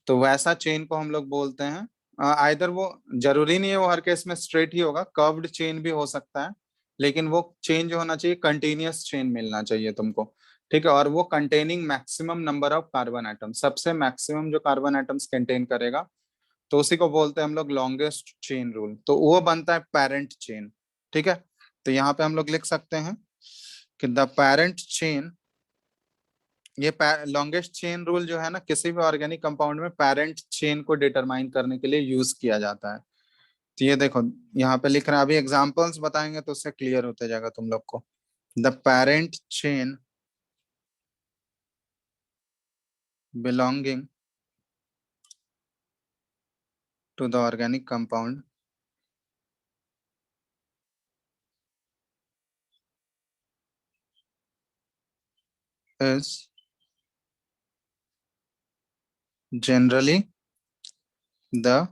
तो वैसा चेन को हम लोग बोलते हैं, आइदर वो जरूरी नहीं है वो हर केस में स्ट्रेट ही होगा, कर्व्ड चेन भी हो सकता है, लेकिन वो चेन जो होना चाहिए कंटिन्यूअस चेन मिलना चाहिए तुमको, ठीक है, और वो containing maximum number of carbon atom, सबसे मैक्सिमम जो कार्बन एटम्स कंटेन करेगा, तो उसी को बोलते हैं हम लोग लॉन्गेस्ट चेन रूल। तो वो बनता है पेरेंट चेन, ठीक है। तो यहाँ पे हम लोग लिख सकते हैं कि द पेरेंट चेन, ये लॉन्गेस्ट चेन रूल जो है ना, किसी भी ऑर्गेनिक कंपाउंड में पेरेंट चेन को डिटरमाइन करने के लिए यूज किया जाता है। तो ये देखो यहाँ पे लिख रहा है, अभी एग्जांपल्स बताएंगे तो उससे क्लियर होते जाएगा तुम लोग को। The parent chain belonging to the organic compound is generally the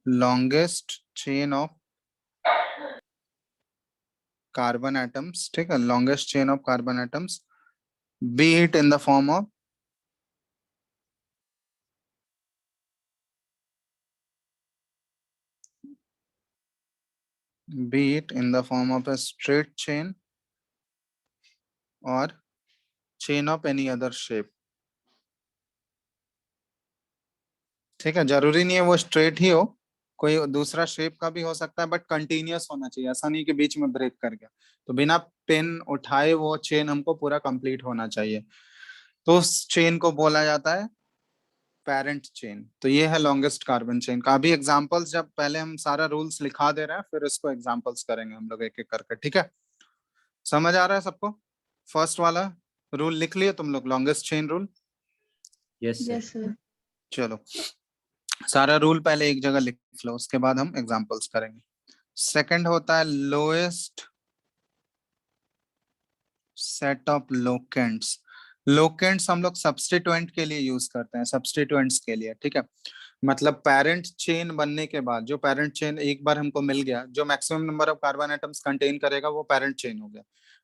longest chain of carbon atoms, ठीक है, longest chain of carbon atoms, be it in the form of a straight chain or chain of any other shape, ठीक है, जरूरी नहीं है वो स्ट्रेट ही हो, कोई दूसरा शेप का भी हो सकता है, बट कंटिन्यूअस होना चाहिए, ऐसा नहीं कि बीच में ब्रेक कर गया। तो बिना पेन उठाए वो चेन हमको पूरा कंप्लीट होना चाहिए, तो उस चेन को बोला जाता है पेरेंट चेन। तो ये है लॉन्गेस्ट कार्बन चेन का। अभी एग्जांपल्स, जब पहले हम सारा रूल्स लिखा दे रहे हैं, फिर इसको एग्जांपल्स करेंगे हम लोग एक एक करके, ठीक है। समझ आ रहा है सबको? फर्स्ट वाला रूल लिख लिया तुम लोग, longest chain rule.
Yes, sir.
Yes, sir.
चलो सारा रूल पहले एक जगह लिख लो, उसके बाद हम एग्जांपल्स करेंगे। सेकंड होता है lowest set of locants. Locants हम लोग सब्स्टिट्यूएंट के लिए यूज करते हैं, सब्स्टिट्यूएंट्स के लिए, ठीक है। मतलब पेरेंट चेन बनने के बाद, जो पेरेंट चेन एक बार हमको मिल गया, जो maximum number of carbon atoms contain करेगा, वो पेरेंट चेन हो गया।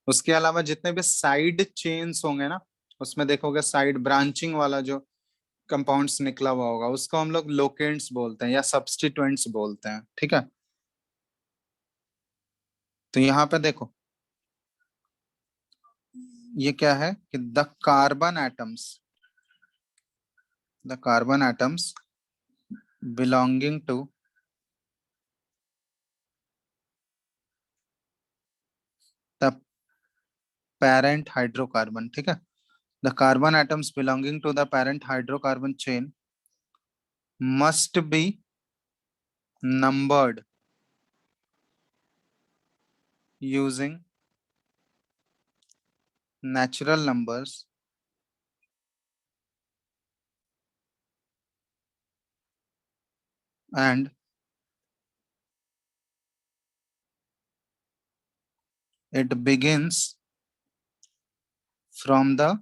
उसके अलावा जितने भी साइड चेन्स होंगे ना, उसमें देखोगे साइड ब्रांचिंग वाला जो कंपाउंड्स निकला हुआ होगा, उसको हम लोग लोकेंट्स बोलते हैं या सब्स्टिट्यूएंट्स बोलते हैं, ठीक है। तो यहाँ पे देखो ये क्या है कि the carbon atoms belonging to the parent hydrocarbon, ठीक है, the carbon atoms belonging to the parent hydrocarbon chain must be numbered using natural numbers and it begins from the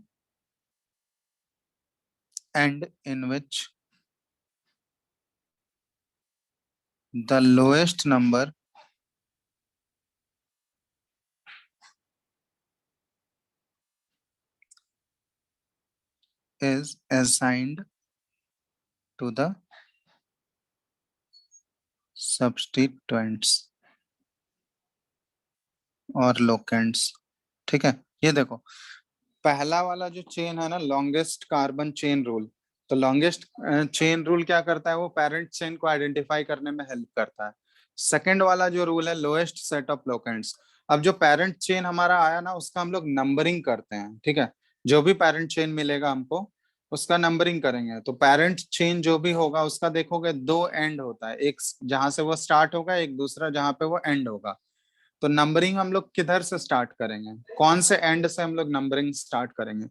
end in which the lowest number is assigned to the substituents और लोकेंट्स। ठीक है, ये देखो पहला वाला जो चेन है ना, लॉन्गेस्ट कार्बन चेन रूल, तो लॉन्गेस्ट चेन रूल क्या करता है, वो पेरेंट चेन को आइडेंटिफाई करने में हेल्प करता है। सेकंड वाला जो रूल है लोएस्ट सेट ऑफ लोकेंट्स, अब जो पेरेंट चेन हमारा आया ना उसका हम लोग नंबरिंग करते हैं। ठीक है, जो भी पेरेंट चेन मिलेगा हमको उसका नंबरिंग करेंगे। तो पेरेंट चेन जो भी होगा उसका देखोगे दो एंड होता है, एक जहां से वो स्टार्ट होगा, एक दूसरा जहां पे वो एंड होगा। तो नंबरिंग हम लोग किधर से स्टार्ट करेंगे, कौन से एंड से हम लोग नंबरिंग स्टार्ट करेंगे?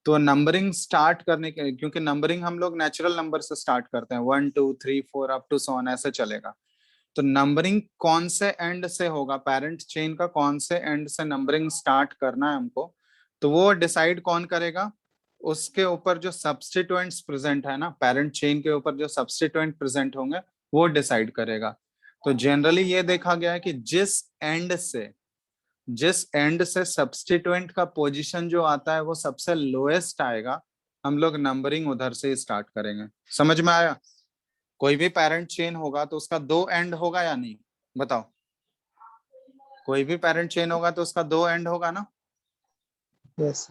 तो नंबरिंग स्टार्ट करने के, क्योंकि नंबरिंग हम लोग नेचुरल नंबर से स्टार्ट करते हैं, 1 2 3 4 अप टू सो ऑन ऐसे चलेगा। तो नंबरिंग कौन से एंड से होगा, पेरेंट चेन का कौन से एंड से नंबरिंग स्टार्ट करना है हमको, तो वो डिसाइड कौन करेगा? उसके ऊपर जो सब्स्टिट्यूएंट्स प्रेजेंट है ना, पेरेंट चेन के ऊपर जो सब्स्टिट्यूएंट प्रेजेंट होंगे वो डिसाइड करेगा। तो जनरली ये देखा गया है कि जिस एंड से सब्स्टिट्यूएंट का पोजीशन जो आता है वो सबसे लोएस्ट आएगा, हम लोग नंबरिंग उधर से स्टार्ट करेंगे। समझ में आया? कोई भी पेरेंट चेन होगा तो उसका दो एंड होगा या नहीं, बताओ? कोई भी पेरेंट चेन होगा तो उसका दो एंड होगा ना?
यस।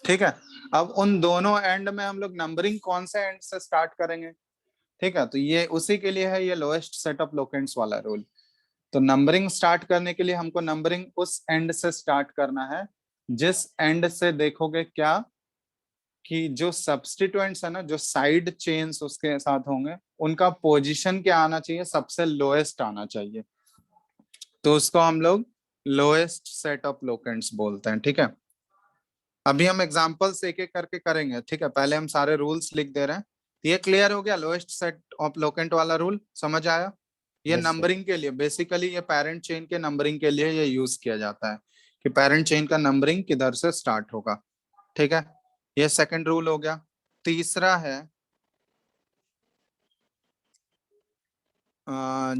ठीक है, अब उन दोनों एंड में हम लोग नंबरिंग कौन से एंड से स्टार्ट करेंगे? ठीक है, तो ये उसी के लिए है ये लोएस्ट सेट ऑफ लोकेंट्स वाला रूल। तो नंबरिंग स्टार्ट करने के लिए हमको नंबरिंग उस एंड से स्टार्ट करना है जिस एंड से देखोगे क्या कि जो सब्स्टिट्यूएंट्स है ना, जो साइड चेन्स उसके साथ होंगे उनका पोजीशन क्या आना चाहिए, सबसे लोएस्ट आना चाहिए। तो उसको हम लोग लोएस्ट सेट ऑफ लोकेंट्स बोलते हैं। ठीक है, अभी हम एग्जांपल्स एक एक करके करेंगे। ठीक है, पहले हम सारे रूल्स लिख दे रहे हैं। ये क्लियर हो गया? लोएस्ट सेट ऑफ लोकेंट वाला रूल समझ आया? ये
Yes, sir.
नंबरिंग के लिए, बेसिकली ये पेरेंट चेन के नंबरिंग के लिए ये यूज किया जाता है कि पेरेंट चेन का नंबरिंग किधर से स्टार्ट होगा। ठीक है, ये सेकंड रूल हो गया। तीसरा है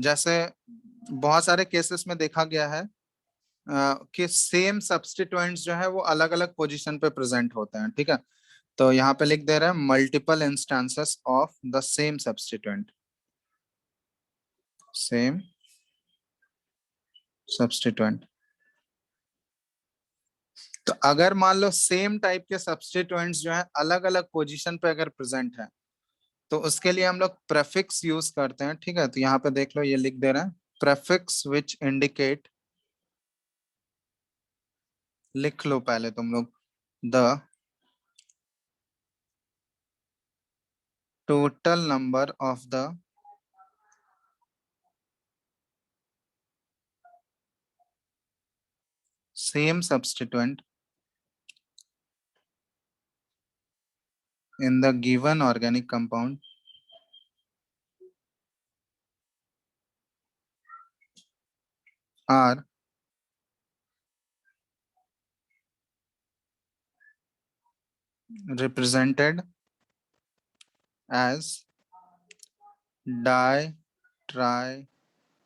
जैसे बहुत सारे केसेस में देखा गया है कि सेम सब्स्टिट्यूएंट्स जो है वो अलग अलग पोजीशन पे प्रेजेंट होते हैं। ठीक है, तो यहाँ पे लिख दे रहे हैं multiple instances of the same substituent, same substituent. तो अगर मान लो सेम टाइप के सब्स्टिट्यूएंट्स जो है अलग अलग पोजीशन पे अगर प्रेजेंट है तो उसके लिए हम लोग प्रेफिक्स यूज करते हैं। ठीक है, तो यहाँ पे देख लो ये लिख दे रहे हैं प्रेफिक्स विच इंडिकेट, लिख लो पहले तुम लोग, the total number of the same substituent in the given organic compound are represented as di, tri,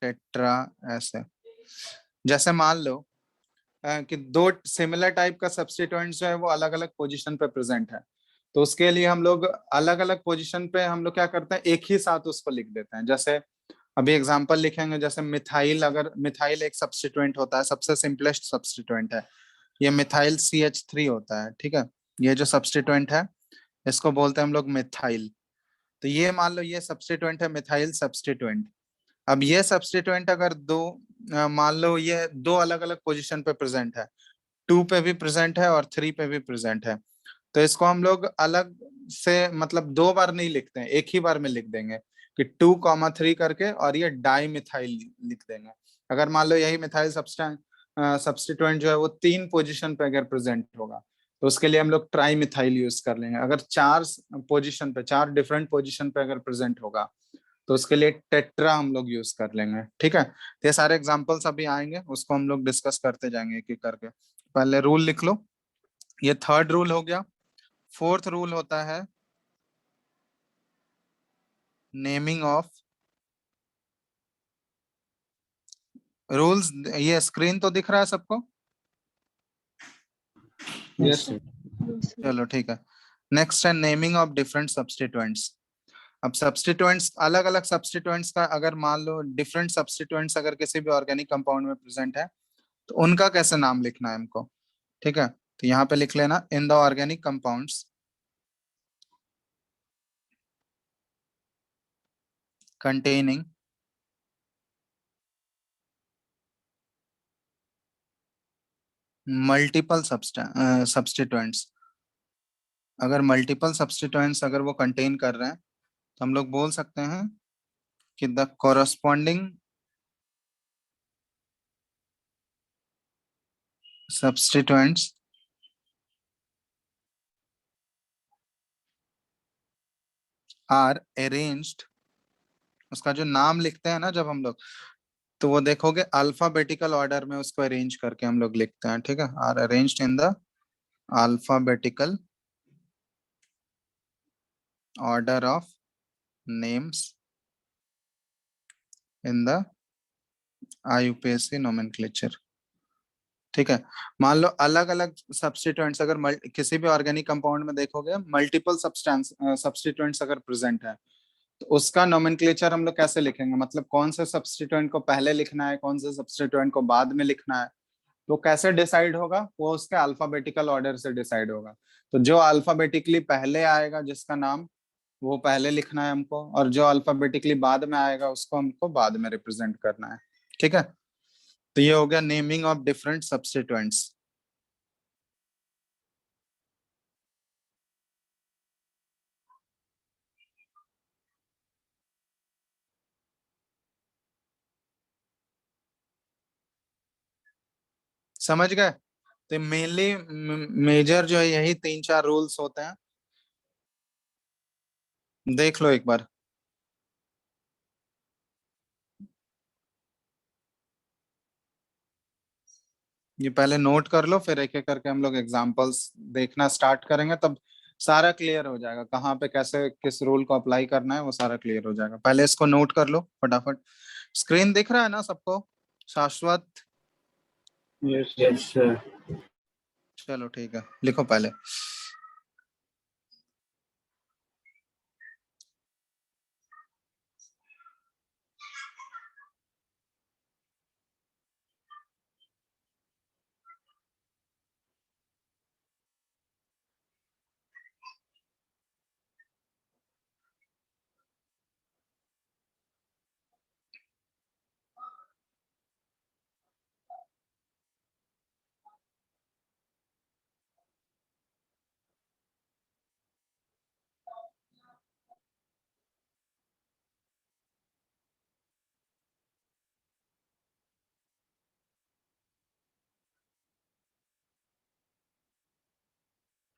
tetra ऐसे। जैसे मान लो कि दो सिमिलर टाइप का सब्स्टिट्यूएंट्स जो है वो अलग अलग पोजीशन पे प्रेजेंट है, तो उसके लिए हम लोग अलग अलग पोजीशन पे हम लोग क्या करते हैं, एक ही साथ उसको लिख देते हैं। जैसे अभी एग्जांपल लिखेंगे, जैसे मिथाइल, अगर मिथाइल एक सब्स्टिट्यूएंट होता है, सबसे सिंपलेस्ट सब्स्टिट्यूएंट है, ये मिथाइल CH3 होता है। ठीक है, ये जो सब्स्टिट्यूएंट है इसको बोलते हैं हम लोग मिथाइल। तो ये मान लो ये सब्स्टिट्यूएंट है मिथाइल सब्स्टिट्यूएंट। अब ये सब्स्टिट्यूएंट अगर दो मान लो ये दो अलग अलग पोजीशन पे प्रेजेंट है, 2 पे भी प्रेजेंट है और 3 पे भी प्रेजेंट है, तो इसको हम लोग अलग से मतलब दो बार नहीं लिखते हैं, एक ही बार में लिख देंगे कि 2, 3 करके और ये डाई मिथाइल लिख देंगे। अगर मान लो यही मिथाइल सब्स्टिट्यूएंट जो है वो 3 पोजीशन पे अगर प्रेजेंट होगा तो उसके लिए हम लोग ट्राई मिथाइल यूज कर लेंगे। अगर 4 पोजीशन पे, 4 डिफरेंट पोजीशन पे अगर प्रेजेंट होगा तो उसके लिए टेट्रा हम लोग यूज कर लेंगे। ठीक है, तो ये सारे एग्जांपल्स अभी आएंगे, उसको हम लोग डिस्कस करते जाएंगे एक एक करके। पहले रूल लिख लो, ये थर्ड रूल हो गया। फोर्थ रूल होता है नेमिंग ऑफ रूल्स। ये स्क्रीन तो दिख रहा है सबको?
Yes, sir.
Yes, sir.
चलो ठीक है। नेक्स्ट है नेमिंग ऑफ डिफरेंट सब्स्टिट्यूएंट्स। अब सब्स्टिट्यूएंट्स, अलग अलग सब्स्टिट्यूएंट्स का अगर मान लो डिफरेंट सब्स्टिट्यूएंट्स अगर किसी भी ऑर्गेनिक कंपाउंड में प्रेजेंट है तो उनका कैसे नाम लिखना है हमको। ठीक है, तो यहाँ पे लिख लेना in the organic compounds containing multiple substituents. अगर मल्टीपल सब्स्टिट्यूएंट्स अगर वो कंटेन कर रहे हैं तो हम लोग बोल सकते हैं कि the corresponding substituents are arranged. उसका जो नाम लिखते हैं ना जब हम लोग, तो वो देखोगे अल्फाबेटिकल ऑर्डर में उसको अरेंज करके हम लोग लिखते हैं। ठीक है, are arranged in the alphabetical order of names in the IUPAC nomenclature. ठीक है, मान लो अलग अलग सब्स्टिट्यूएंट्स अगर किसी भी ऑर्गेनिक कंपाउंड में देखोगे मल्टीपल सब्स्टिट्यूएंट्स अगर प्रेजेंट है तो उसका नोमेनक्लेचर हम लोग कैसे लिखेंगे, मतलब कौन से सब्स्टिट्यूएंट को पहले लिखना है, कौन से सब्स्टिट्यूएंट को बाद में लिखना है, तो कैसे डिसाइड होगा, वो उसके अल्फाबेटिकल ऑर्डर से डिसाइड होगा। तो जो अल्फाबेटिकली पहले आएगा जिसका नाम, वो पहले लिखना है हमको, और जो अल्फाबेटिकली बाद में आएगा उसको हमको बाद में रिप्रेजेंट करना है। ठीक है, तो ये हो गया नेमिंग ऑफ डिफरेंट सब्स्टिट्यूएंट्स। समझ गए? तो मेनली मेजर जो है यही 3-4 रूल्स होते हैं, देख लो एक बार। ये पहले नोट कर लो, फिर एक एक करके हम लोग एग्जांपल्स देखना स्टार्ट करेंगे, तब सारा क्लियर हो जाएगा कहाँ पे कैसे किस रूल को अप्लाई करना है, वो सारा क्लियर हो जाएगा। पहले इसको नोट कर लो फटाफट। स्क्रीन दिख रहा है ना सबको शाश्वत?
Yes, sir.
चलो ठीक है, लिखो पहले।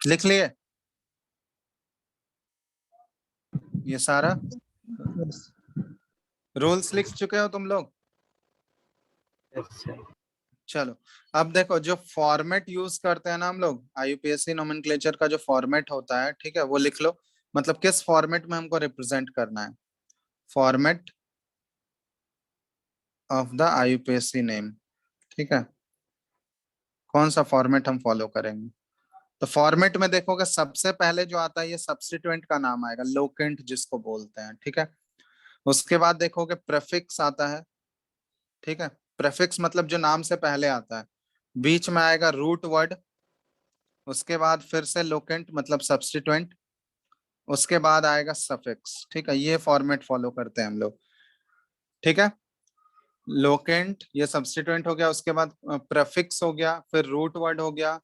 लिख लिए ये सारा
Yes.
रूल्स लिख चुके हो तुम लोग?
Yes, sir.
चलो, अब देखो जो फॉर्मेट यूज करते हैं ना हम लोग, IUPAC नोमेनक्लेचर का जो फॉर्मेट होता है, ठीक है, वो लिख लो। मतलब किस फॉर्मेट में हमको रिप्रेजेंट करना है, format of the IUPAC name. ठीक है, कौन सा फॉर्मेट हम फॉलो करेंगे। तो फॉर्मेट में देखोगे सबसे पहले जो आता है ये सब्स्टिट्यूएंट का नाम आएगा, लोकेंट जिसको बोलते हैं। ठीक है, उसके बाद देखोगे प्रेफिक्स आता है। ठीक है, प्रेफिक्स मतलब जो नाम से पहले आता है, बीच में आएगा रूट वर्ड, उसके बाद फिर से लोकेंट मतलब सब्स्टिट्यूएंट, उसके बाद आएगा सफिक्स। ठीक है, ये फॉर्मेट फॉलो करते हैं हम लोग। ठीक है, लोकेंट ये सब्स्टिट्यूएंट हो गया, उसके बाद प्रेफिक्स हो गया, फिर रूट वर्ड हो गया,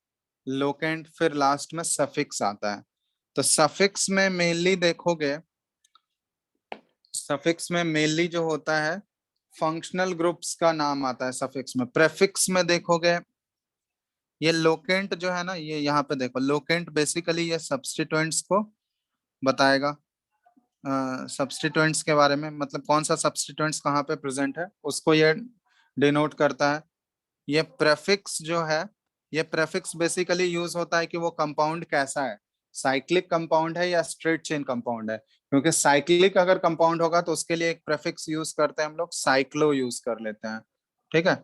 लोकेंट, फिर लास्ट में सफिक्स आता है। तो सफिक्स में मेनली देखोगे, सफिक्स में मेनली जो होता है फंक्शनल ग्रुप्स का नाम आता है सफिक्स में। प्रेफिक्स में देखोगे ये लोकेंट जो है ना, ये यहाँ पे देखो, लोकेंट बेसिकली ये सब्स्टिट्यूएंट्स को बताएगा, सब्स्टिट्यूएंट्स के बारे में, मतलब कौन सा सब्स्टिट्यूएंट्स कहाँ पे प्रेजेंट है उसको ये डिनोट करता है। ये प्रेफिक्स जो है, ये प्रेफिक्स बेसिकली यूज होता है कि वो कंपाउंड कैसा है, साइक्लिक कंपाउंड है या स्ट्रेट चेन कंपाउंड है। क्योंकि साइक्लिक अगर कंपाउंड होगा तो उसके लिए एक प्रेफिक्स यूज करते हैं हम लोग, साइक्लो यूज कर लेते हैं, ठीक है।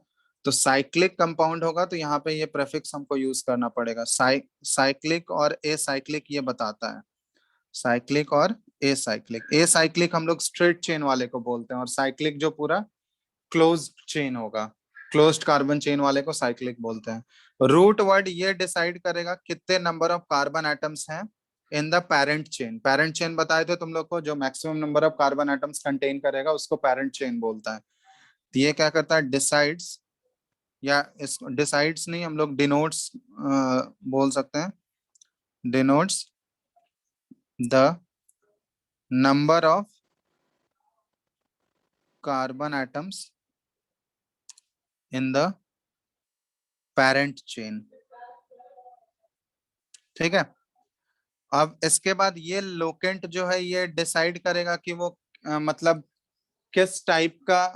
तो साइक्लिक कंपाउंड होगा तो यहाँ पे ये प्रेफिक्स हमको यूज करना पड़ेगा। साइक्लिक और ए साइक्लिक ये बताता है, साइक्लिक और ए साइक्लिक। ए साइक्लिक हम लोग स्ट्रेट चेन वाले को बोलते हैं, और साइक्लिक जो पूरा क्लोज्ड चेन होगा, क्लोज्ड कार्बन चेन वाले को साइक्लिक बोलते हैं। रूट वर्ड ये डिसाइड करेगा कितने नंबर ऑफ कार्बन एटम्स हैं in the parent chain. Parent chain बताए थे तुम लोग को, जो maximum number of carbon atoms contain करेगा उसको पेरेंट चेन बोलता है। तो ये क्या करता है, डिसाइड्स, या इस डिसाइड्स नहीं, हम लोग डिनोट्स बोल सकते हैं, denotes the number of carbon atoms in the parent chain, ठीक है। अब इसके बाद ये लोकेंट जो है ये डिसाइड करेगा कि वो मतलब किस टाइप का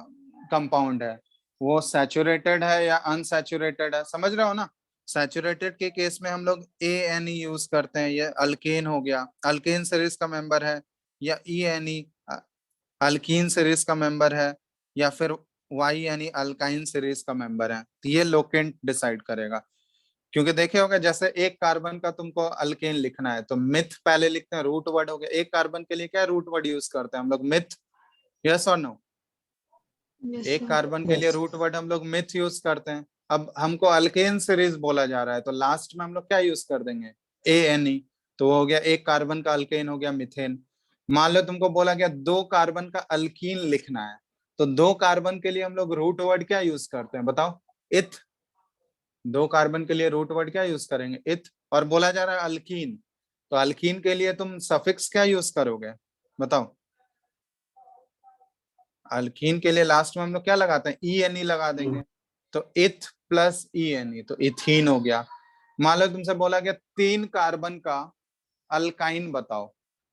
कंपाउंड है, वो सैचुरेटेड है या अनसैचुरेटेड है, समझ रहे हो ना। सैचुरेटेड के केस में हम लोग ANE यूज करते हैं, ये अल्केन हो गया, अल्केन सीरीज का मेंबर है, या ENE अल्कीन सीरीज का मेंबर है, या फिर YNE अल्काइन सीरीज का मेंबर है। तो ये लोकेंट डिसाइड करेगा। क्योंकि देखे होगा जैसे एक कार्बन का तुमको अल्केन लिखना है तो मिथ पहले लिखते हैं, रूट वर्ड हो गया। एक कार्बन के लिए क्या रूट वर्ड यूज करते हैं हम लोग, मिथ, यस और नो।
Yes,
एक
sir.
कार्बन के लिए रूट वर्ड हम लोग मिथ यूज करते हैं। अब हमको अल्केन सीरीज बोला जा रहा है तो लास्ट में हम लोग क्या यूज कर देंगे, ANE। तो वो हो गया एक कार्बन का अल्केन हो गया मिथेन। मान लो तुमको बोला गया दो कार्बन का अल्कीन लिखना है, तो दो कार्बन के लिए हम लोग रूट वर्ड क्या यूज करते हैं बताओ, इथ। दो कार्बन के लिए रूट वर्ड क्या यूज करेंगे, इथ। और बोला जा रहा है अल्कीन, तो अल्कीन के लिए तुम सफिक्स क्या यूज करोगे बताओ। अल्कीन के लिए लास्ट में हम लोग क्या लगाते हैं, ENE लगा देंगे। तो इथ प्लस ENE तो इथीन हो गया। मान लो तुमसे बोला गया तीन कार्बन का अल्काइन बताओ,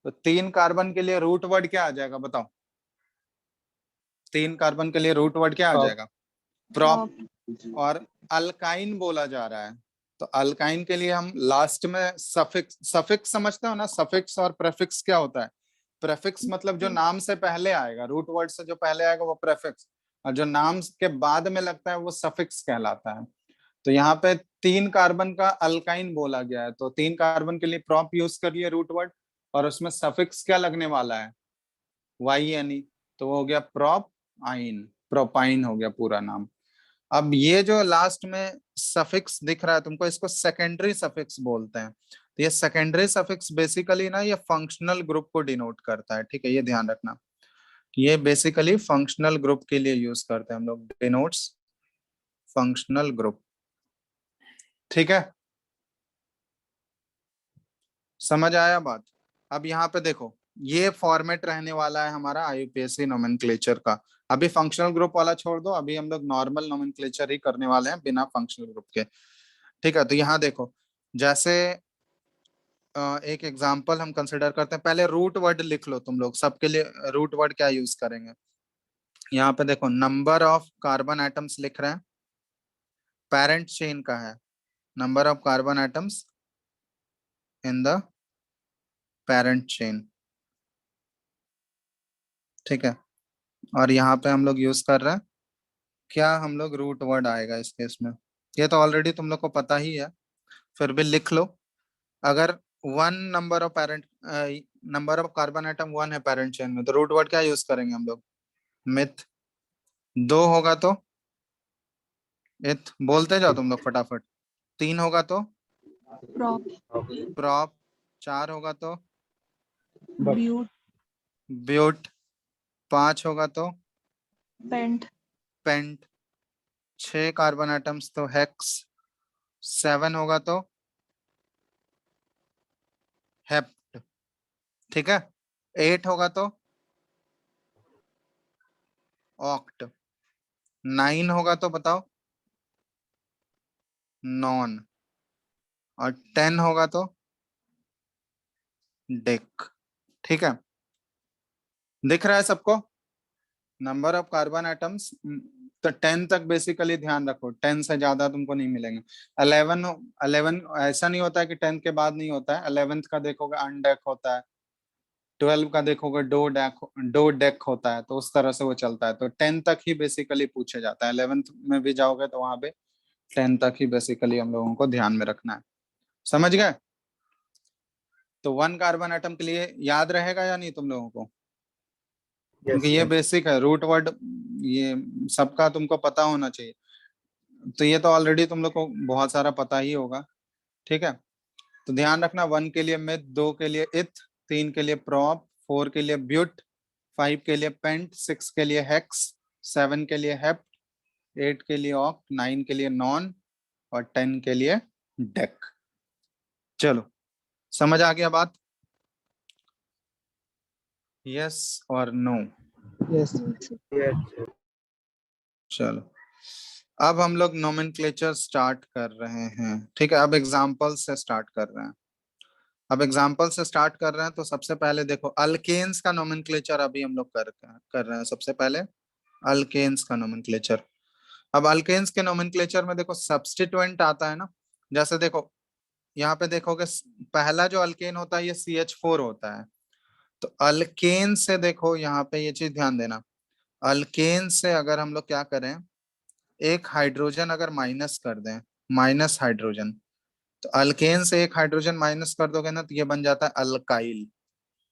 तो तीन कार्बन के लिए रूट वर्ड क्या आ जाएगा बताओ, तीन कार्बन के लिए रूट वर्ड क्या आ
Prop.
जाएगा, प्रॉप। और अल्काइन बोला जा रहा है तो अल्काइन के लिए हम लास्ट में सफिक्स, सफिक्स समझते हो ना, सफिक्स और प्रेफिक्स क्या होता है। प्रेफिक्स मतलब जो नाम से पहले आएगा, रूट वर्ड से जो पहले आएगा वो प्रेफिक्स, और जो नाम के बाद में लगता है वो सफिक्स कहलाता है। तो यहाँ पे तीन कार्बन का अल्काइन बोला गया है तो तीन कार्बन के लिए प्रॉप यूज कर लिए रूट वर्ड, और उसमें सफिक्स क्या लगने वाला है, YNE। तो वो हो गया प्रॉप आइन, प्रोपाइन हो गया पूरा नाम। अब ये जो लास्ट में सफिक्स दिख रहा है तुमको, इसको सेकेंडरी सफिक्स बोलते हैं। तो ये सेकेंडरी सफिक्स बेसिकली ना ये फंक्शनल ग्रुप को डिनोट करता है, ठीक है, ये ध्यान रखना। ये बेसिकली फंक्शनल ग्रुप के लिए यूज करते हैं हम लोग, डिनोट्स फंक्शनल ग्रुप, ठीक है, समझ आया बात। अब यहाँ पे देखो ये फॉर्मेट रहने वाला है हमारा IUPAC नोमेनक्लेचर का। अभी फंक्शनल ग्रुप वाला छोड़ दो, अभी हम लोग नॉर्मल नोमेनक्लेचर ही करने वाले हैं बिना फंक्शनल ग्रुप के, ठीक है। तो यहाँ देखो जैसे एक एग्जांपल हम कंसिडर करते हैं, पहले रूट वर्ड लिख लो तुम लोग, सबके लिए रूट वर्ड क्या यूज करेंगे। यहाँ पे देखो नंबर ऑफ कार्बन एटम्स लिख रहे हैं, पेरेंट चेन का है, number of carbon atoms in the parent chain, ठीक है। और यहाँ पे हम लोग यूज कर रहे हैं क्या, हम लोग रूट वर्ड आएगा इस केस में, ये तो ऑलरेडी तुम लोग को पता ही है, फिर भी लिख लो। अगर one number of parent, number of carbon atom one है पेरेंट चेन में, तो रूट वर्ड क्या यूज करेंगे हम लोग, मिथ। दो होगा तो इथ, बोलते जाओ तुम लोग फटाफट। तीन होगा तो
Prop.
प्रॉप। चार होगा तो
Bute.
ब्यूट। पांच होगा तो
Pent.
पेंट। छह कार्बन एटम्स तो हेक्स। सेवन होगा तो हेप्ट, ठीक है। एट होगा तो ऑक्ट, 9 होगा तो बताओ नॉन, और 10 होगा तो डिक। ठीक है, दिख रहा है सबको नंबर ऑफ कार्बन एटम्स? तो 10 तक बेसिकली ध्यान रखो, 10 से ज्यादा तुमको नहीं मिलेंगे। 11 11 ऐसा नहीं होता है कि 10 के बाद नहीं होता है, 11th का देखोगे अनडेक होता है, 12 का देखोगे डो डेक होता है, तो उस तरह से वो चलता है। तो 10 तक ही बेसिकली पूछे जाता है, 11th में भी जाओगे तो वहां पे 10 तक ही बेसिकली हम लोगों को ध्यान में रखना है। समझ गए? तो 1 कार्बन एटम के लिए याद रहेगा या नहीं तुम लोगों को? क्योंकि ये बेसिक है, रूट वर्ड ये सबका तुमको पता होना चाहिए। तो ये तो ऑलरेडी तुम लोग को बहुत सारा पता ही होगा। ठीक है, तो ध्यान रखना, 1 के लिए मिथ, 2 के लिए इथ, 3 के लिए प्रॉप, 4 के लिए ब्यूट, 5 के लिए पेंट, 6 के लिए हेक्स, 7 के लिए हेप्ट, 8 के लिए ऑक्ट, 9 के लिए नॉन, और 10 के लिए डेक। चलो, समझ आ गया बात? यस और नो?
Yes.
चलो, अब हम लोग नोमेनक्लेचर स्टार्ट कर रहे हैं। ठीक है, अब एग्जाम्पल से स्टार्ट कर रहे हैं। अब एग्जाम्पल से स्टार्ट कर रहे हैं तो सबसे पहले देखो अल्केन्स का नोमेनक्लेचर अभी हम लोग कर रहे हैं। सबसे पहले अल्केन्स का नोमेनक्लेचर। अब अल्केन्स के नोमेनक्लेचर में देखो सब्स्टिट्यूएंट आता है ना, जैसे देखो यहाँ पे देखोगे पहला जो अल्केन होता है ये CH4 होता है। तो अल्केन से देखो यहाँ पे ये चीज ध्यान देना, अल्केन से अगर हम लोग क्या करें, एक हाइड्रोजन अगर माइनस कर दें, माइनस हाइड्रोजन, तो अल्केन से एक हाइड्रोजन माइनस कर दोगे ना तो ये बन जाता है अल्काइल।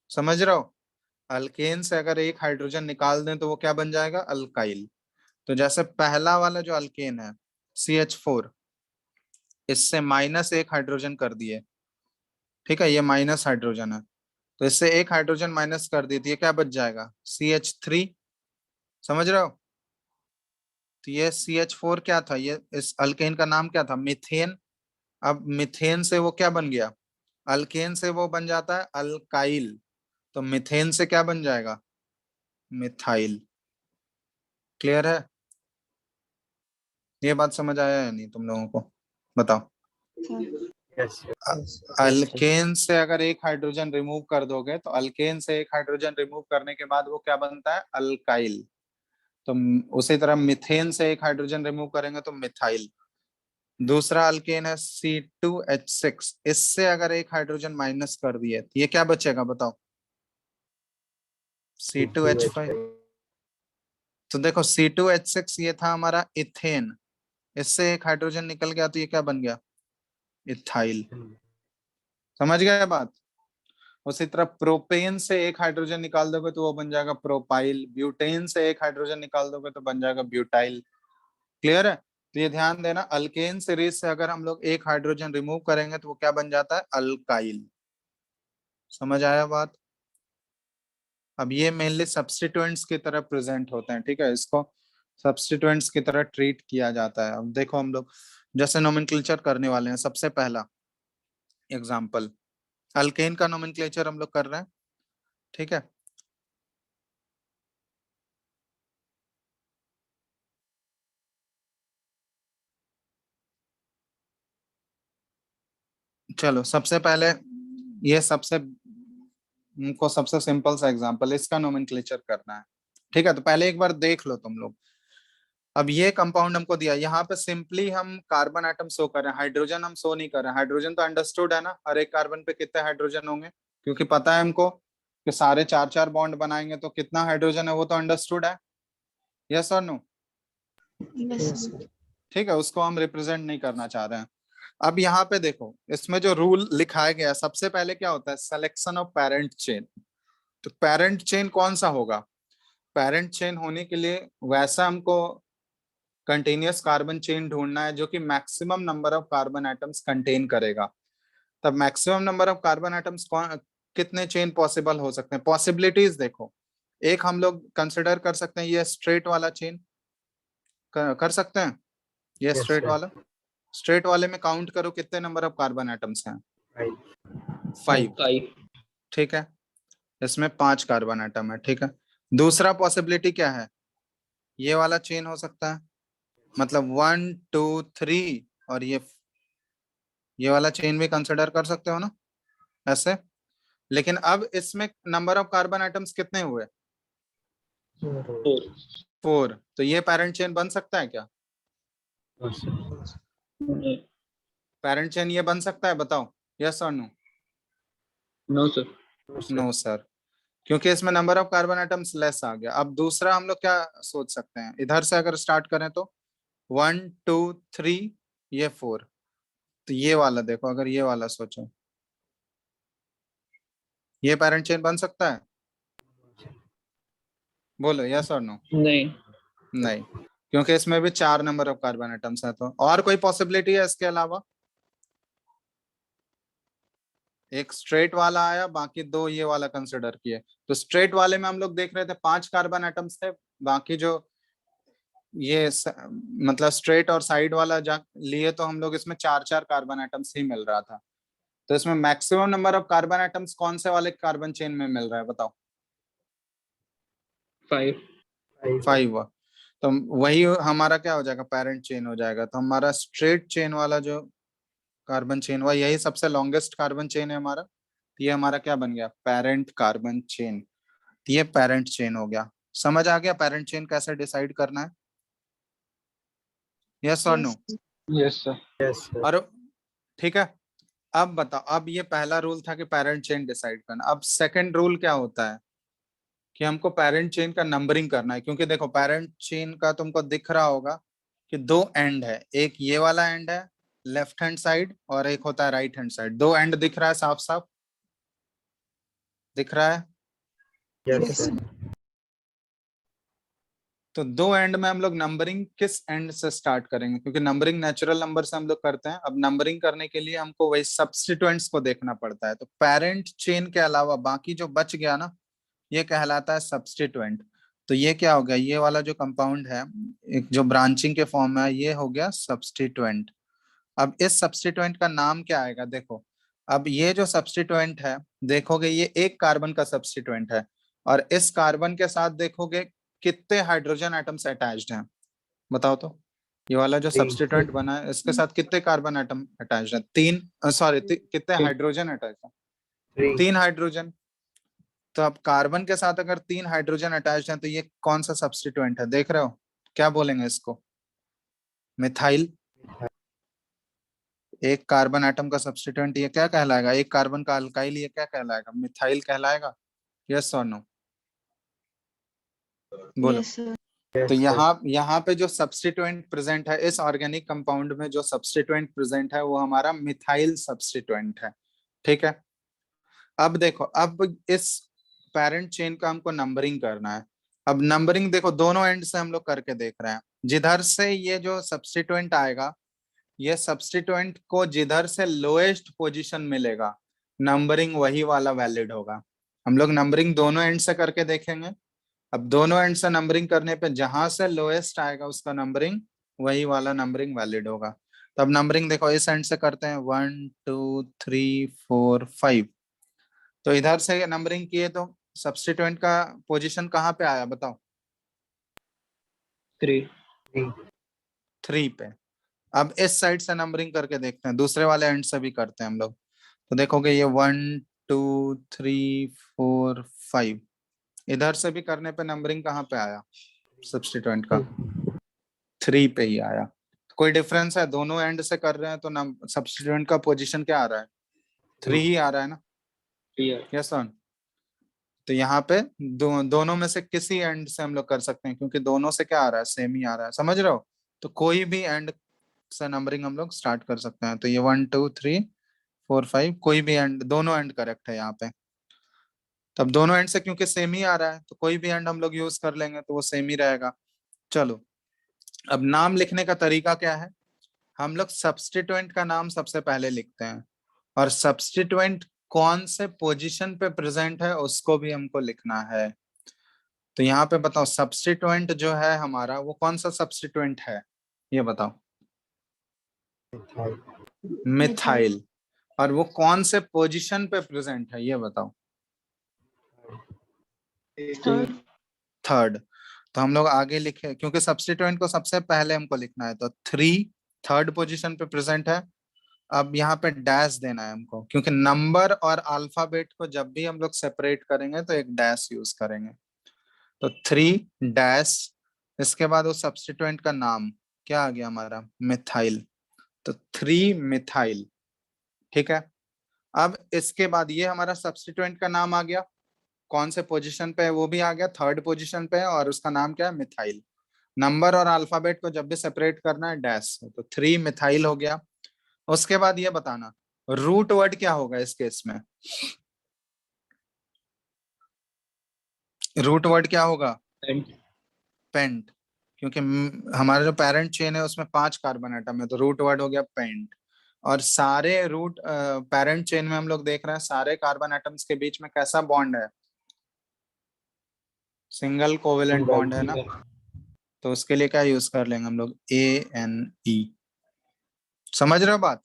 समझ रहे हो? अल्केन से अगर एक हाइड्रोजन निकाल दें तो वो क्या बन जाएगा? अल्काइल। तो जैसे पहला वाला जो अल्केन है CH4, इससे माइनस एक हाइड्रोजन कर दिए, ठीक है, ये माइनस हाइड्रोजन है, तो इससे एक हाइड्रोजन माइनस कर दी, तो ये क्या बच जाएगा? CH3। समझ रहे हो? तो ये CH4 क्या था, ये इस अल्केन का नाम क्या था? मीथेन। अब मीथेन से वो क्या बन गया? अल्केन से वो बन जाता है अल्काइल, तो मीथेन से क्या बन जाएगा? मिथाइल। क्लियर है? ये बात समझ आया या नहीं तुम लोगों को? बताओ।
Yes.
अल्केन से अगर एक हाइड्रोजन रिमूव कर दोगे तो अल्केन से एक हाइड्रोजन रिमूव करने के बाद वो क्या बनता है? अल्काइल। तो उसी तरह मिथेन से एक हाइड्रोजन रिमूव करेंगे तो मिथाइल। दूसरा अल्केन है C2H6, इससे अगर एक हाइड्रोजन माइनस कर दिए तो ये क्या बचेगा बताओ? C2H5। तो देखो C2H6 ये था हमारा इथेन, इससे एक हाइड्रोजन निकल गया तो ये क्या बन गया? इथाइल। समझ गए बात? उसी तरह प्रोपेन से एक हाइड्रोजन निकाल दोगे तो वो बन जाएगा प्रोपाइल, ब्यूटेन से एक हाइड्रोजन निकाल दोगे तो बन जाएगा ब्यूटाइल। क्लियर है? तो ये ध्यान देना, अल्केन सीरीज से अगर हम लोग एक हाइड्रोजन रिमूव करेंगे तो वो क्या बन जाता है? अल्काइल। समझ आया बात? अब ये मेनली सब्स्टिट्यूएंट्स की तरह प्रेजेंट होते हैं, ठीक है, इसको सब्स्टिट्यूएंट्स की तरह ट्रीट किया जाता है। अब देखो हम लोग जैसे नोमेनक्लेचर करने वाले हैं, सबसे पहला एग्जांपल अल्केन का नोमेनक्लेचर हम लोग कर रहे हैं। ठीक है, चलो सबसे पहले ये सबसे सिंपल सा एग्जांपल, इसका नोमेनक्लेचर करना है। ठीक है, तो पहले एक बार देख लो तुम लोग। अब ये कंपाउंड हमको दिया, यहाँ पे सिंपली हम कार्बन एटम शो कर रहे हैं, हाइड्रोजन हम शो नहीं कर रहे हैं। हाइड्रोजन तो अंडरस्टूड है ना, हर एक कार्बन पे कितने हाइड्रोजन होंगे, क्योंकि पता है हमको कि सारे 4-4 बॉन्ड बनाएंगे तो कितना हाइड्रोजन है वो तो अंडरस्टूड है। यस और नो?
Yes.
ठीक है, उसको हम रिप्रेजेंट नहीं करना चाह रहे हैं। अब यहाँ पे देखो, इसमें जो रूल लिखाया गया है, सबसे पहले क्या होता है? Selection of parent chain. तो पेरेंट चेन कौन सा होगा? पेरेंट चेन होने के लिए वैसा हमको कंटिन्यूअस कार्बन चेन ढूंढना है जो कि maximum number of carbon atoms contain करेगा। तब maximum number of carbon atoms कितने चेन पॉसिबल हो सकते हैं? पॉसिबिलिटीज देखो, एक हम लोग कंसिडर कर सकते हैं ये स्ट्रेट वाला चेन, कर सकते हैं ये स्ट्रेट वाला। स्ट्रेट वाले में काउंट करो कितने नंबर ऑफ कार्बन एटम्स हैं? 5। ठीक है, इसमें 5 कार्बन एटम है। ठीक है, दूसरा पॉसिबिलिटी क्या है? ये वाला चेन हो सकता है, मतलब 1 2 3, और ये वाला चेन भी कंसिडर कर सकते हो ना ऐसे। लेकिन अब इसमें नंबर ऑफ कार्बन एटम्स कितने हुए? 4। तो ये पेरेंट चेन बन सकता है क्या?
नहीं।
पेरेंट चेन ये बन सकता है, बताओ यस और no?
No sir.
No sir, क्योंकि इसमें number of carbon atoms less आ गया। अब दूसरा हम लोग क्या सोच सकते हैं, इधर से अगर स्टार्ट करें तो 1 2 3, ये 4। तो ये वाला देखो, अगर ये वाला सोचो, ये पेरेंट चेन बन सकता है? बोलो यस और नो?
नहीं।
नहीं, क्योंकि इसमें भी 4 नंबर ऑफ कार्बन एटम्स है। तो और कोई पॉसिबिलिटी है इसके अलावा? एक स्ट्रेट वाला आया, बाकी 2 ये वाला कंसिडर किए। तो स्ट्रेट वाले में हम लोग देख रहे थे 5 कार्बन एटम्स थे, बाकी जो मतलब स्ट्रेट और साइड वाला जा लिए तो हम लोग इसमें 4 कार्बन एटम्स ही मिल रहा था। तो इसमें maximum number of carbon atoms कौन से वाले कार्बन चेन में मिल रहा है, बताओ?
5।
5। तो वही हमारा क्या हो जाएगा, पेरेंट चेन हो जाएगा। तो हमारा स्ट्रेट चेन वाला जो कार्बन चेन हुआ, यही सबसे लॉन्गेस्ट कार्बन चेन है हमारा। तो ये हमारा क्या बन गया, पेरेंट कार्बन चेन। तो ये पेरेंट चेन हो गया। समझ आ गया पेरेंट चेन कैसे डिसाइड करना है? यस और no?
Yes sir.
Yes, sir.
और ठीक है, अब बताओ, अब ये पहला रूल था कि पेरेंट चेन डिसाइड करना। अब सेकंड रूल क्या होता है कि हमको पेरेंट चेन का नंबरिंग करना है। क्योंकि देखो पेरेंट चेन का तुमको दिख रहा होगा कि 2 एंड है, एक ये वाला एंड है लेफ्ट हैंड साइड, और एक होता है राइट हैंड साइड। 2 एंड दिख रहा है, साफ साफ दिख रहा है।
Yes,
Yes,
sir.
sir.
तो 2 एंड में हम लोग नंबरिंग किस एंड से स्टार्ट करेंगे, क्योंकि नंबरिंग नेचुरल नंबर से हम लोग करते हैं। अब नंबरिंग करने के लिए हमको वही सब्स्टिट्यूएंट्स को देखना पड़ता है। तो पेरेंट चेन के अलावा बाकी जो बच गया ना, ये कहलाता है सब्स्टिट्यूएंट। तो ये क्या हो गया, ये वाला जो कंपाउंड है, एक जो ब्रांचिंग के फॉर्म में है, ये हो गया सब्स्टिट्यूएंट। अब इस सब्स्टिट्यूएंट का नाम क्या आएगा, देखो। अब ये जो सब्स्टिट्यूएंट है, देखोगे ये एक कार्बन का सब्स्टिट्यूएंट है, और इस कार्बन के साथ देखोगे कितने हाइड्रोजन एटम्स अटैच्ड हैं, बताओ तो। ये वाला जो सब्स्टिट्यूएंट बना है, इसके साथ कितने कार्बन एटम अटैच्ड है? 3, सॉरी, कितने हाइड्रोजन अटैच है? 3 हाइड्रोजन। तो अब कार्बन के साथ अगर 3 हाइड्रोजन अटैच्ड हैं, तो ये कौन सा सब्स्टिट्यूएंट है, देख रहे हो? क्या बोलेंगे इसको? मिथाइल। एक कार्बन एटम का सब्स्टिट्यूएंट ये क्या कहलाएगा? एक कार्बन का अल्काइल ये क्या कहलाएगा? मिथाइल कहलाएगा। यस और नो? बोलो।
Yes, sir.
तो यहाँ पे जो सब्स्टिट्यूएंट प्रेजेंट है, इस ऑर्गेनिक कंपाउंड में जो सब्स्टिट्यूएंट प्रेजेंट है, वो हमारा मिथाइल सब्स्टिट्यूएंट है। ठीक है, अब देखो, अब इस पेरेंट चेन का हमको नंबरिंग करना है। अब नंबरिंग देखो, दोनों एंड से हम लोग करके देख रहे हैं। जिधर से ये जो सब्स्टिट्यूएंट आएगा, ये सब्स्टिट्यूएंट को जिधर से लोएस्ट पोजीशन मिलेगा, नंबरिंग वही वाला वैलिड होगा। हम लोग नंबरिंग दोनों एंड से करके देखेंगे। अब दोनों एंड से नंबरिंग करने पे जहां से लोएस्ट आएगा उसका नंबरिंग, वही वाला नंबरिंग वैलिड होगा। तो अब नंबरिंग देखो, इस एंड से करते हैं 1 2 3 4 5। तो इधर से नंबरिंग किए तो सब्स्टिट्यूएंट का पोजीशन कहाँ पे आया, बताओ?
3।
3 पे। अब इस साइड से नंबरिंग करके देखते हैं, दूसरे वाले एंड से भी करते हैं हम लोग। तो देखोगे ये 1 2 3 4 5, इधर से भी करने पे नंबरिंग कहाँ पे आया सब्स्टिट्यूएंट का? 3 पे ही आया। कोई डिफरेंस है? दोनों एंड से कर रहे हैं तो सब्स्टिट्यूएंट का पोजीशन क्या आ रहा है? 3 ही आ रहा है ना? Yes sir. तो यहाँ पे दोनों में से किसी एंड से हम लोग कर सकते हैं, क्योंकि दोनों से क्या आ रहा है, सेम ही आ रहा है। समझ रहे हो? तो कोई भी एंड से नंबरिंग हम लोग स्टार्ट कर सकते हैं। तो ये 1 2 3 4 5, कोई भी एंड, दोनों एंड करेक्ट है यहाँ पे। तब दोनों एंड से क्योंकि सेम ही आ रहा है, तो कोई भी एंड हम लोग यूज कर लेंगे तो वो सेम ही रहेगा। चलो, अब नाम लिखने का तरीका क्या है? हम लोग सब्स्टिट्यूएंट का नाम सबसे पहले लिखते हैं, और सब्स्टिट्यूएंट कौन से पोजीशन पे प्रेजेंट है उसको भी हमको लिखना है। तो यहाँ पे बताओ, सब्स्टिट्यूएंट जो है हमारा, वो कौन सा सब्स्टिट्यूएंट है, ये बताओ? मिथाइल। और वो कौन से पोजीशन पे प्रेजेंट है, ये बताओ?
Third.
थर्ड। तो हम लोग आगे लिखे, क्योंकि सब्स्टिट्यूएंट को सबसे पहले हमको लिखना है, तो 3 थर्ड पोजीशन पे प्रेजेंट है। अब यहाँ पे डैश देना है हमको, क्योंकि नंबर और अल्फाबेट को जब भी हम लोग सेपरेट करेंगे तो एक डैश यूज करेंगे। तो 3 डैश, इसके बाद उस सब्स्टिट्यूएंट का नाम क्या आ गया हमारा, मिथाइल। तो 3 मिथाइल, ठीक है। अब इसके बाद ये हमारा सब्स्टिट्यूएंट का नाम आ गया, कौन से पोजीशन पे है वो भी आ गया, थर्ड पोजीशन पे है, और उसका नाम क्या है, मिथाइल। नंबर और अल्फाबेट को जब भी सेपरेट करना है डैश से, तो 3 मिथाइल हो गया। उसके बाद ये बताना रूट वर्ड क्या होगा इस केस में, रूट वर्ड क्या होगा,
पेंट।
पेंट, क्योंकि हमारा जो पेरेंट चेन है उसमें 5 कार्बन एटम है, तो रूट वर्ड हो गया पेंट। और सारे रूट पेरेंट चेन में हम लोग देख रहे हैं सारे कार्बन एटम्स के बीच में कैसा बॉन्ड है, सिंगल कोवेलेंट बॉन्ड है ना। तो उसके लिए क्या यूज कर लेंगे हम लोग, ANE। समझ रहे हो बात।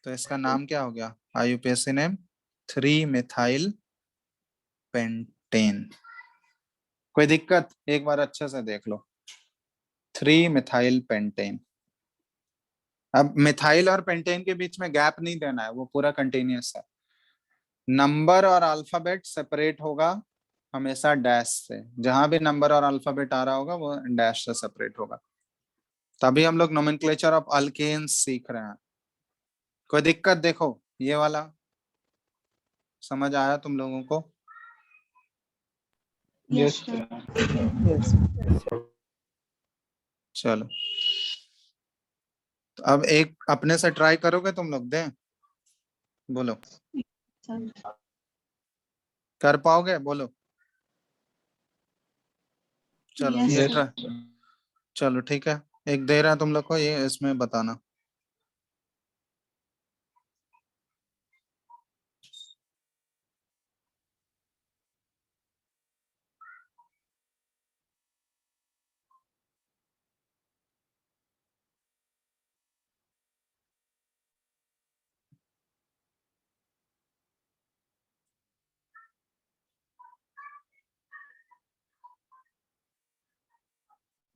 तो इसका नाम क्या हो गया, IUPAC नेम 3 मिथाइल पेंटेन। कोई दिक्कत, एक बार अच्छे से देख लो, 3 मिथाइल पेंटेन। अब मिथाइल और पेंटेन के बीच में गैप नहीं देना है, वो पूरा कंटिन्यूअस है। नंबर और अल्फाबेट सेपरेट होगा हमेशा डैश से, जहां भी नंबर और अल्फाबेट आ रहा होगा वो डैश से सेपरेट होगा। तभी हम लोग नोमेनक्लेचर ऑफ अल्केन्स सीख रहे हैं। कोई दिक्कत, देखो ये वाला समझ आया तुम लोगों को।
Yes,
Yes,
sir.
sir.
Yes.
चलो, तो अब एक अपने से ट्राई करोगे तुम लोग, दें, बोलो
Sir.
कर पाओगे, बोलो। चलो
Yes,
ये
Yes,
sir.
Try,
sir.
चलो ठीक है, एक दे रहा है तुम लोग को, ये इसमें बताना।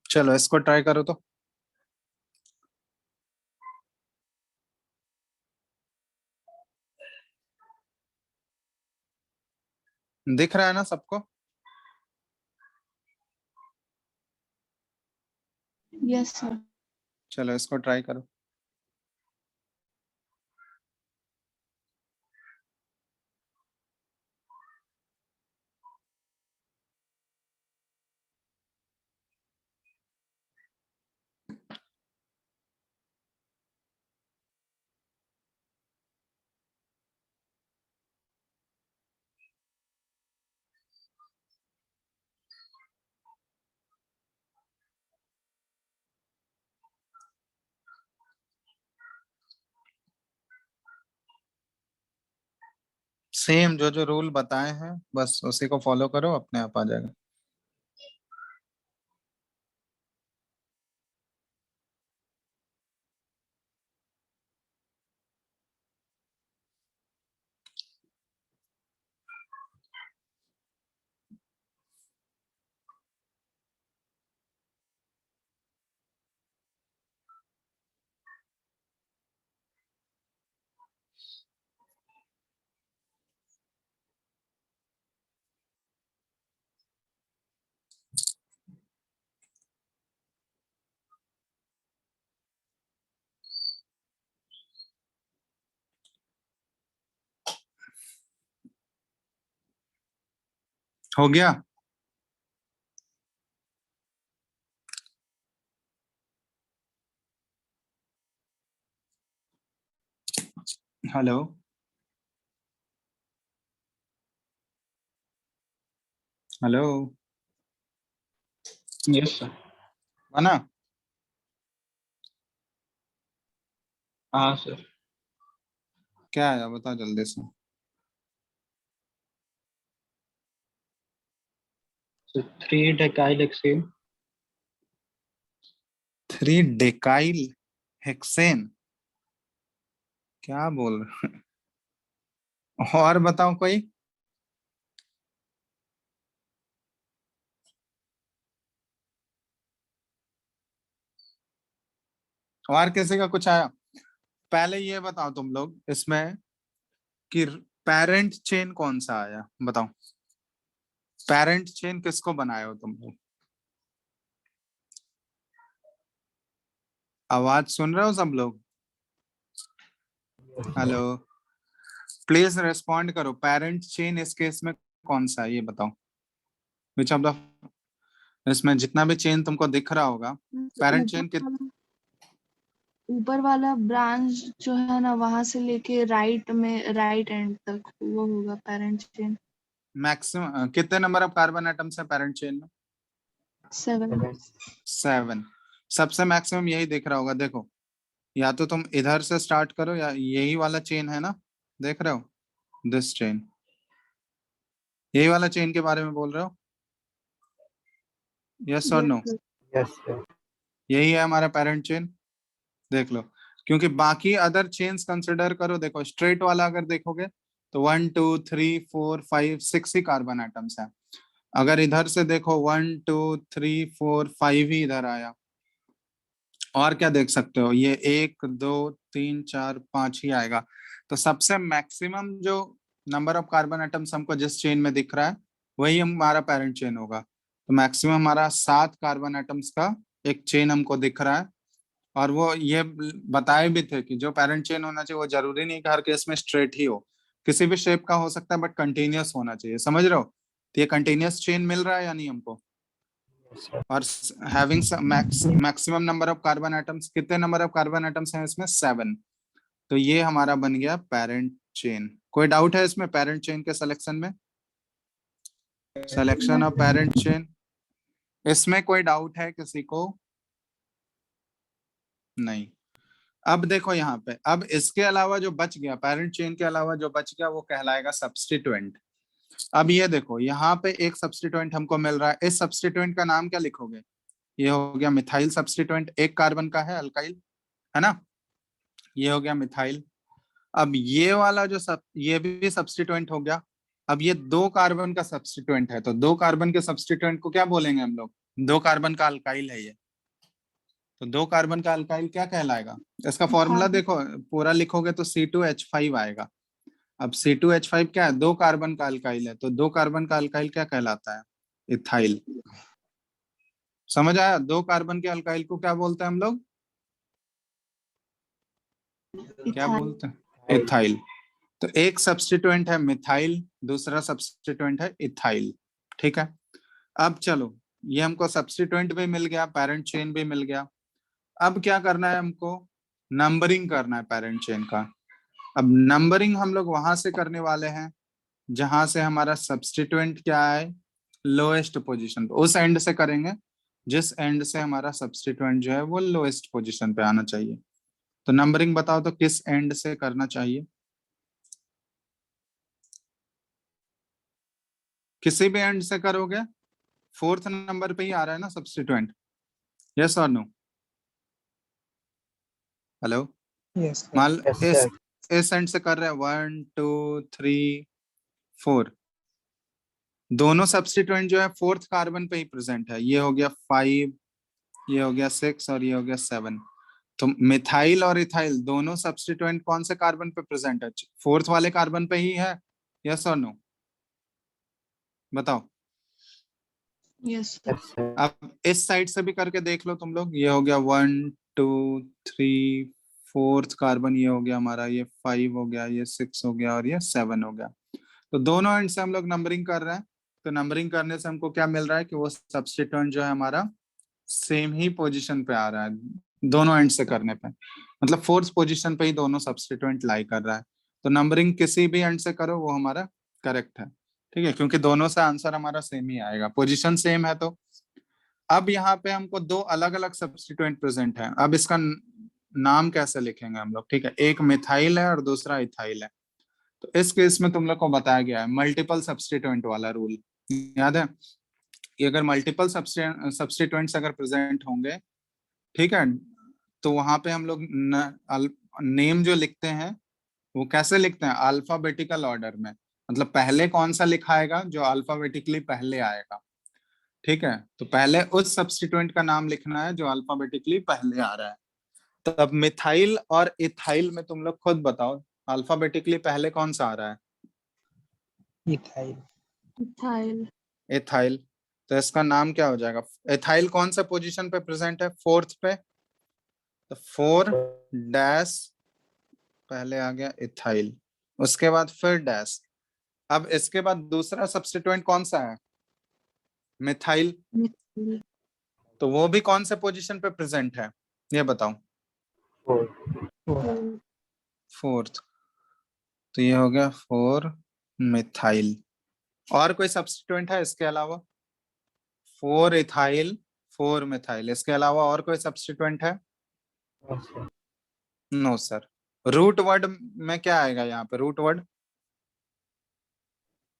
चलो इसको ट्राई करो तो। दिख रहा है ना सबको।
Yes, sir.
चलो इसको ट्राई करो। सेम जो जो रूल बताए हैं बस उसी को फॉलो करो, अपने आप आ जाएगा। हो गया। Hello, hello,
Yes, sir.
बना।
हाँ सर।
क्या आया बताओ जल्दी से।
So 3 decylhexane.
3 डेकाइल हेक्सेन, क्या बोल रहे हो? और बताओ कोई। और किसी का कुछ आया? पहले ये बताओ तुम लोग इसमें कि पेरेंट चेन कौन सा आया, बताओ। पेरेंट चेन किसको बनाए हो तुम लोग? आवाज सुन रहे हो सब लोग? हेलो, प्लीज रेस्पॉन्ड करो। पेरेंट चेन इस केस में कौन सा है ये बताओ। विच ऑफ द, इसमें जितना भी चेन तुमको दिख रहा होगा, पेरेंट चेन के
ऊपर वाला ब्रांच जो है ना, वहां से लेके राइट में, राइट एंड तक, वो होगा पेरेंट चेन।
मैक्सिमम कितने नंबर ऑफ कार्बन एटम्स है पेरेंट चेन में?
7।
7। सबसे मैक्सिमम यही दिख रहा होगा। देखो, या तो तुम इधर से स्टार्ट करो, या यही वाला चेन है ना, देख रहे हो, दिस चेन, यही वाला चेन के बारे में बोल रहे हो? यस और नो?
Yes, sir.
यही है हमारा पेरेंट चेन, देख लो। क्योंकि बाकी अदर चेन्स कंसिडर करो, देखो स्ट्रेट वाला अगर देखोगे तो 1 2 3 4 5 6 ही कार्बन एटम्स है। अगर इधर से देखो 1 2 3 4 5 ही इधर आया। और क्या देख सकते हो, ये 1 2 3 4 5 ही आएगा। तो सबसे मैक्सिमम जो नंबर ऑफ कार्बन एटम्स हमको जिस चेन में दिख रहा है वही हमारा पेरेंट चेन होगा। तो मैक्सिमम हमारा 7 कार्बन एटम्स का एक चेन हमको दिख रहा है। और वो ये बताए भी थे कि जो पेरेंट चेन होना चाहिए वो जरूरी नहीं कि हर केस में स्ट्रेट ही हो, किसी भी शेप का हो सकता है, बट कंटिन्यूअस होना चाहिए। समझ रहे हो? तो ये कंटिन्यूअस चेन मिल रहा है या नहीं हमको?
Yes, sir.
और having maximum number of carbon atoms, कितने नंबर ऑफ कार्बन एटम्स हैं इसमें? 7। तो ये हमारा बन गया पेरेंट चेन। कोई डाउट है इसमें पेरेंट चेन के सिलेक्शन में? सिलेक्शन ऑफ पेरेंट चेन, इसमें कोई डाउट है किसी को? नहीं। अब देखो यहाँ पे, अब इसके अलावा जो बच गया, पेरेंट चेन के अलावा जो बच गया वो कहलाएगा सब्स्टिट्यूएंट। अब ये देखो यहाँ पे एक सब्स्टिट्यूएंट हमको मिल रहा है, इस सब्स्टिट्यूएंट का नाम क्या लिखोगे? ये हो गया मिथाइल सब्स्टिट्यूएंट, एक कार्बन का है, अल्काइल है ना, ये हो गया मिथाइल। अब ये वाला जो ये भी सब्स्टिट्यूएंट हो गया। अब ये 2 कार्बन का सब्स्टिट्यूएंट है, तो 2 कार्बन के सब्स्टिट्यूएंट को क्या बोलेंगे हम लोग? 2 कार्बन का अल्काइल है ये। तो 2 कार्बन का अल्काइल क्या कहलाएगा? इसका फॉर्मूला देखो, पूरा लिखोगे तो C2H5 आएगा। अब C2H5 क्या है? 2 कार्बन का अल्काइल है, तो 2 कार्बन का अल्काइल क्या कहलाता है? इथाइल। समझ आया? 2 कार्बन के अल्काइल को क्या बोलते हैं हम लोग? क्या बोलते हैं? इथाइल। तो एक सब्स्टिट्यूएंट है मिथाइल, दूसरा सब्स्टिट्यूएंट है इथाइल। ठीक है, अब चलो, ये हमको सब्स्टिट्यूएंट भी मिल गया, पेरेंट चेन भी मिल गया। अब क्या करना है हमको? नंबरिंग करना है पेरेंट चेन का। अब नंबरिंग हम लोग वहां से करने वाले हैं जहां से हमारा सब्स्टिट्यूएंट क्या है, लोएस्ट पोजीशन पे, उस एंड से करेंगे जिस एंड से हमारा सब्स्टिट्यूएंट जो है वो लोएस्ट पोजीशन पे आना चाहिए। तो नंबरिंग बताओ तो किस एंड से करना चाहिए? किसी भी एंड से करोगे, 4th नंबर पे ही आ रहा है ना सब्स्टिट्यूएंट। यस और नो? Hello,
Yes, sir.
मान
Yes,
इस
sir.
इस एंड से कर रहे हैं 1 2 3 4, दोनों सब्स्टिट्यूएंट जो है 4th कार्बन पे ही प्रेजेंट है। ये हो गया 5, ये हो गया 6 और ये हो गया 7। तो मिथाइल और इथाइल दोनों सब्स्टिट्यूएंट कौन से कार्बन पे प्रेजेंट है? 4th वाले कार्बन पे ही है। यस और नो? बताओ।
यस।
Yes, sir.
अब इस साइड से भी करके देख लो तुम लोग। ये हो गया 1 2 3 4th कार्बन, ये हो गया हमारा, ये 5 हो गया, ये 6 हो गया और ये 7 हो गया। तो दोनों एंड से हम लोग नंबरिंग कर रहे हैं। तो नंबरिंग करने से हमको क्या मिल रहा है कि वो सब्स्टिट्यूएंट जो है हमारा सेम ही पोजीशन पे आ रहा है दोनों एंड से करने पे, मतलब 4th पोजीशन पे ही दोनों सब्स्टिट्यूएंट लाई कर रहा है। तो नंबरिंग किसी भी एंड से करो वो हमारा करेक्ट है। ठीक है, क्योंकि दोनों से आंसर हमारा सेम ही आएगा, पोजीशन सेम है। तो अब यहाँ पे हमको 2 अलग अलग सब्स्टिट्यूएंट प्रेजेंट है। अब इसका नाम कैसे लिखेंगे हम लोग? ठीक है, एक मिथाइल है और दूसरा इथाइल है। तो इस केस में तुम लोग को बताया गया है मल्टीपल सब्स्टिट्यूएंट वाला रूल, याद है कि अगर मल्टीपल सब्स्टिट्यूएंट्स अगर प्रेजेंट होंगे, ठीक है, तो वहां पे हम लोग नेम जो लिखते हैं वो कैसे लिखते हैं? अल्फाबेटिकल ऑर्डर में, मतलब पहले कौन सा लिखाएगा? जो अल्फाबेटिकली पहले आएगा। ठीक है, तो पहले उस सब्स्टिट्यूएंट का नाम लिखना है जो अल्फाबेटिकली पहले आ रहा है। तब मिथाइल और इथाइल में तुम लोग खुद बताओ अल्फाबेटिकली पहले कौन सा आ रहा है?
इथाइल।
इथाइल।
इथाइल। तो इसका नाम क्या हो जाएगा? इथाइल कौन सा पोजीशन पे प्रेजेंट है? फोर्थ पे। तो 4 डैश पहले आ गया इथाइल, उसके बाद फिर डैश। अब इसके बाद दूसरा सब्स्टिट्यूएंट कौन सा है? मिथाइल।
मिथाइल।
तो वो भी कौन से पोजीशन पे प्रेजेंट है ये बताओ?
4
फोर।
फोर्थ। तो ये हो गया 4 मिथाइल। और कोई सब्स्टिट्यूएंट है इसके अलावा? 4 इथाइल 4 मिथाइल, इसके अलावा और कोई सब्स्टिट्यूएंट है? No sir. रूट वर्ड में क्या आएगा यहाँ पे? Root word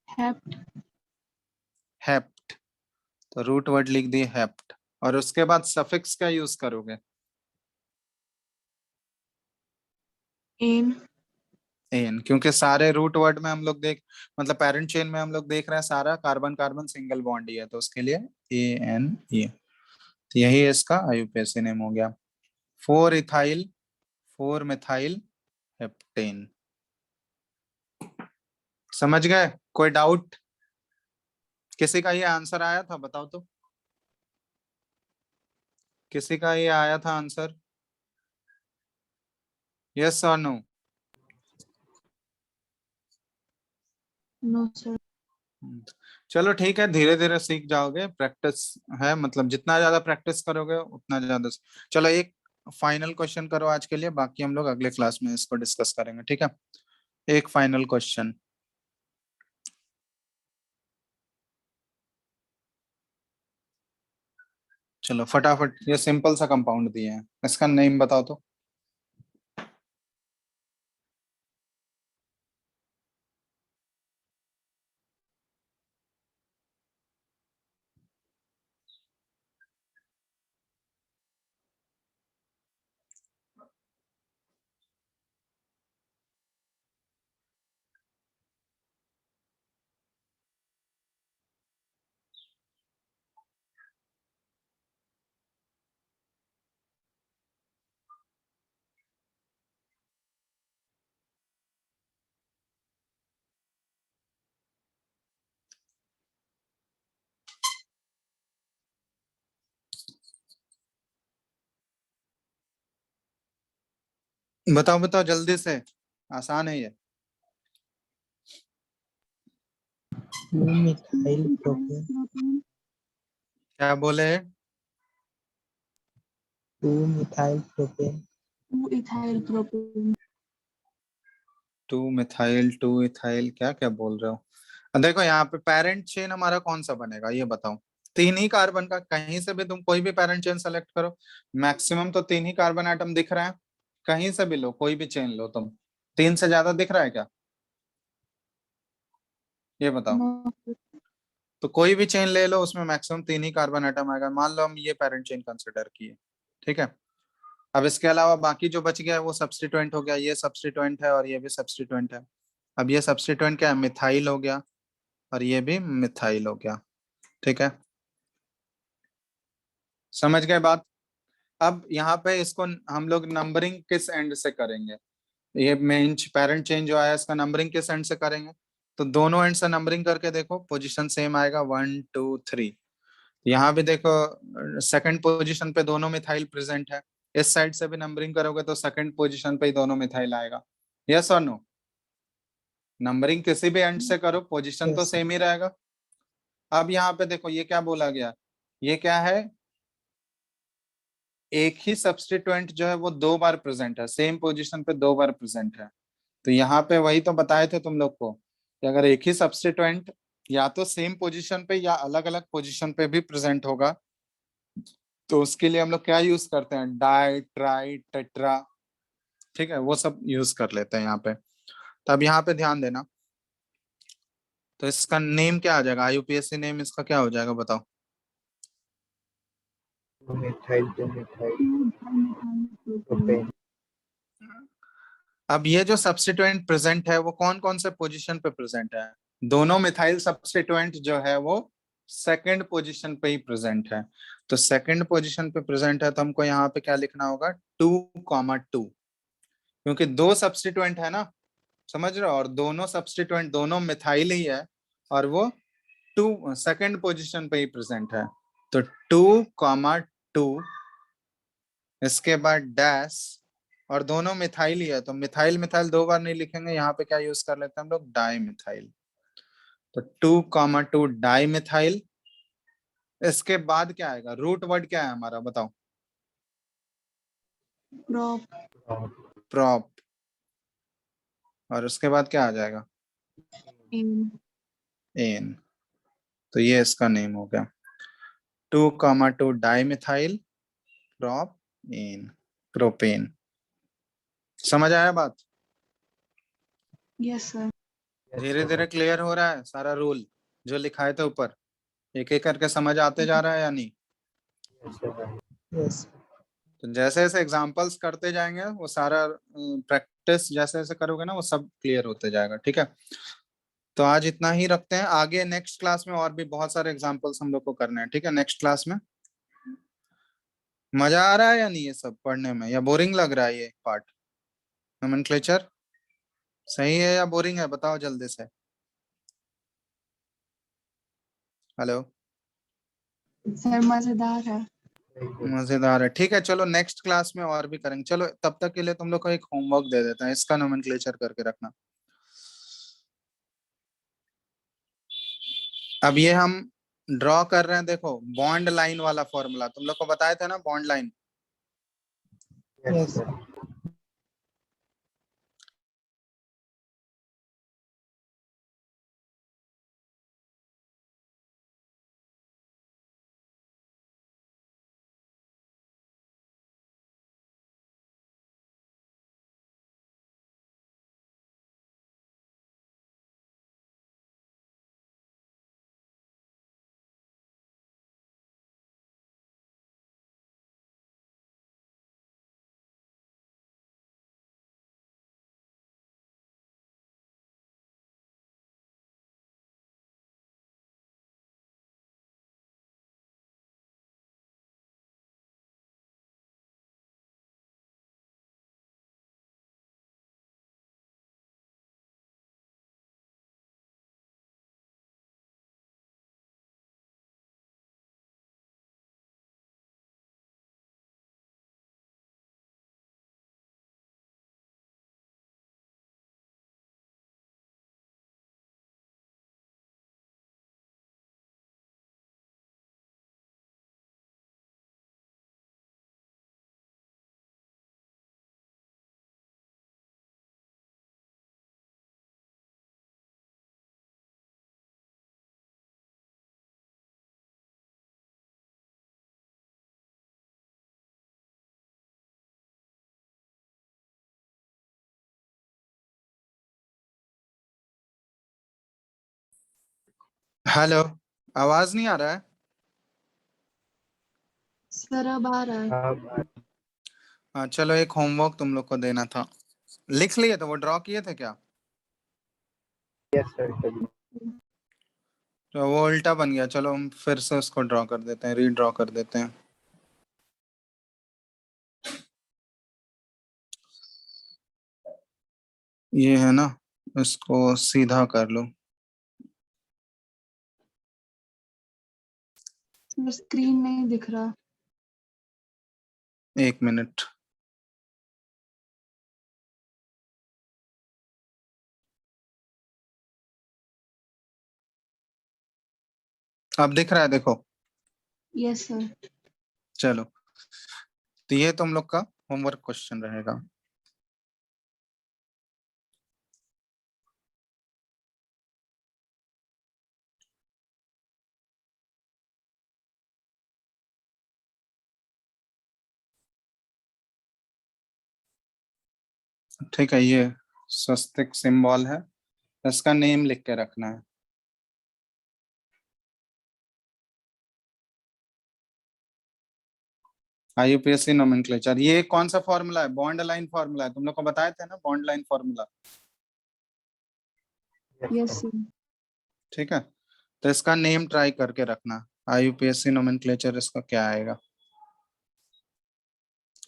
hept.
हेप्ट। तो रूट वर्ड लिख दिए हेप्ट, और उसके बाद सफिक्स क्या यूज करोगे?
एन।
एन, क्योंकि सारे रूट वर्ड में हम लोग देख मतलब पेरेंट चेन में हम लोग देख रहे हैं सारा कार्बन कार्बन सिंगल बॉन्ड ही है, तो उसके लिए ANE। तो यही इसका IUPAC नेम हो गया, 4 इथाइल 4 मिथाइल हेप्टेन। समझ गए? कोई डाउट? किसी का ये आंसर आया था बताओ तो? किसी का ये आया था आंसर? यस और नो?
No sir.
चलो ठीक है, धीरे धीरे सीख जाओगे, प्रैक्टिस है, मतलब जितना ज्यादा प्रैक्टिस करोगे उतना ज्यादा। चलो एक फाइनल क्वेश्चन करो आज के लिए, बाकी हम लोग अगले क्लास में इसको डिस्कस करेंगे, ठीक है? एक फाइनल क्वेश्चन। चलो फटाफट, ये सिंपल सा कंपाउंड दिए हैं, इसका नेम बताओ तो। बताओ बताओ जल्दी से, आसान है ये।
2 मिथाइल प्रोपेन।
प्रोपेन।
क्या बोले?
2 methyl propane.
2 ethyl propane.
2 ethyl क्या क्या बोल रहे हो? देखो यहाँ पे पेरेंट चेन हमारा कौन सा बनेगा ये बताओ? 3 ही कार्बन का, कहीं से भी तुम कोई भी पेरेंट चेन सेलेक्ट करो, मैक्सिमम तो 3 ही कार्बन एटम दिख रहा है, कहीं से भी लो, कोई भी चेन लो तुम। 3 से ज्यादा दिख रहा है क्या ये बताओ?
नो।
तो कोई भी चेन ले लो, उसमें मैक्सिमम 3 ही कार्बन एटम आएगा, मान लो हम ये पेरेंट चेन कंसिडर किए, ठीक है? अब इसके अलावा बाकी जो बच गया है वो सब्स्टिट्यूएंट हो गया, ये सब्स्टिट्यूएंट है और ये भी सब्स्टिट्यूएंट है। अब ये सब्स्टिट्यूएंट क्या है? मिथाइल हो गया, और ये भी मिथाइल हो गया, ठीक है? समझ गए बात? अब यहाँ पे इसको हम लोग नंबरिंग किस एंड से करेंगे? ये मेन पेरेंट चेंज जो आया इसका नंबरिंग किस एंड से करेंगे? तो दोनों एंड से नंबरिंग करके देखो, पोजीशन सेम आएगा 1 2 3। यहाँ भी देखो सेकंड पोजीशन पे दोनों मिथाइल प्रेजेंट है, इस साइड से भी नंबरिंग करोगे तो सेकंड पोजीशन पे ही दोनों मिथाइल आएगा। यस और नो? नंबरिंग किसी भी एंड से करो पोजीशन तो
Yes,
सेम ही रहेगा। अब यहाँ पे देखो ये क्या बोला गया, ये क्या है? एक ही सब्स्टिट्यूएंट जो है वो 2 बार प्रेजेंट है, सेम पोजीशन पे 2 बार प्रेजेंट है। तो यहाँ पे वही तो बताए थे तुम लोग को कि अगर एक ही सब्स्टिट्यूएंट या तो सेम पोजीशन पे या अलग अलग पोजीशन पे भी प्रेजेंट होगा, तो उसके लिए हम लोग क्या यूज करते हैं? डाई ट्राई टेट्रा, ठीक है? वो सब यूज कर लेते हैं यहाँ पे। तो अब यहाँ पे ध्यान देना, तो इसका नेम क्या आ जाएगा? IUPAC नेम इसका क्या हो जाएगा बताओ?
2 methyl 2 methyl
2 dimethyl propane.
Propane.
अब ये जो सब्स्टिट्यूएंट प्रेजेंट है वो कौन कौन से पोजीशन पे प्रेजेंट है? दोनों मिथाइल सब्स्टिट्यूएंट जो है वो सेकंड पोजीशन पे ही प्रेजेंट है। तो सेकंड पोजीशन पे प्रेजेंट है तो हमको यहाँ पे क्या लिखना होगा, 2,2, क्योंकि दो सब्स्टिट्यूएंट है ना, समझ रहे हो, और दोनों सब्स्टिट्यूएंट दोनों मिथाइल ही है और वो 2 सेकंड पोजीशन पे ही प्रेजेंट है। तो 2,2 इसके बाद डैश, और दोनों मिथाइल ही है तो मिथाइल मिथाइल दो बार नहीं लिखेंगे, यहाँ पे क्या यूज कर लेते हैं हम लोग, डाई मिथाइल। तो 2,2 डाई मिथाइल। इसके बाद क्या आएगा, रूट वर्ड क्या है हमारा, बताओ।
prop,
prop. और उसके बाद क्या आ जाएगा,
in,
एन। तो ये इसका नेम हो गया, 2,2 di methyl propane, propane. समझ आया बात,
yes sir,
धीरे धीरे क्लियर हो रहा है सारा रूल जो लिखाए थे ऊपर, एक एक करके समझ आते जा रहा है या नहीं।
Yes.
तो जैसे जैसे एग्जांपल्स करते जाएंगे वो सारा प्रैक्टिस जैसे जैसे करोगे ना वो सब क्लियर होते जाएगा, ठीक है। तो आज इतना ही रखते हैं, आगे नेक्स्ट क्लास में और भी बहुत सारे एग्जांपल्स हम लोग को करने हैं, ठीक है। नेक्स्ट क्लास में मजा आ रहा है या नहीं ये सब पढ़ने में, या बोरिंग लग रहा है ये पार्ट, नोमेनक्लेचर सही है या बोरिंग है, बताओ जल्दी से। हेलो,
सर मजेदार है।
मजेदार है, ठीक है। चलो नेक्स्ट क्लास में और भी करेंगे, चलो तब तक के लिए तुम लोग को एक होमवर्क दे देते हैं, इसका नोमेनक्लेचर करके रखना। अब ये हम ड्रॉ कर रहे हैं, देखो बॉन्ड लाइन वाला फॉर्मूला तुम लोग को बताए थे ना, बॉन्ड लाइन।
Yes.
हेलो, आवाज नहीं आ रहा है।
सर अब आ रहा है।
हाँ चलो, एक होमवर्क तुम लोग को देना था, लिख लिए थे, वो ड्रॉ किए थे क्या।
Yes, sir.
तो वो उल्टा बन गया, चलो हम फिर से उसको ड्रॉ कर देते हैं, रीड्रॉ कर देते हैं। ये है ना, इसको सीधा कर लो।
सर स्क्रीन नहीं दिख रहा।
एक मिनट, अब दिख रहा है, देखो।
Yes sir.
चलो, तो ये तुम लोग का होमवर्क क्वेश्चन रहेगा। ठीक है, ये स्वस्तिक सिंबल है, इसका नेम लिख के रखना है। IUPAC नोमेनक्लेचर, ये कौन सा फॉर्मूला है, बॉन्ड लाइन फॉर्मूला है, तुम लोग को बताए थे ना bond line formula.
Yes sir.
ठीक है, तो इसका नेम ट्राई करके रखना, IUPAC नोमेनक्लेचर इसका क्या आएगा,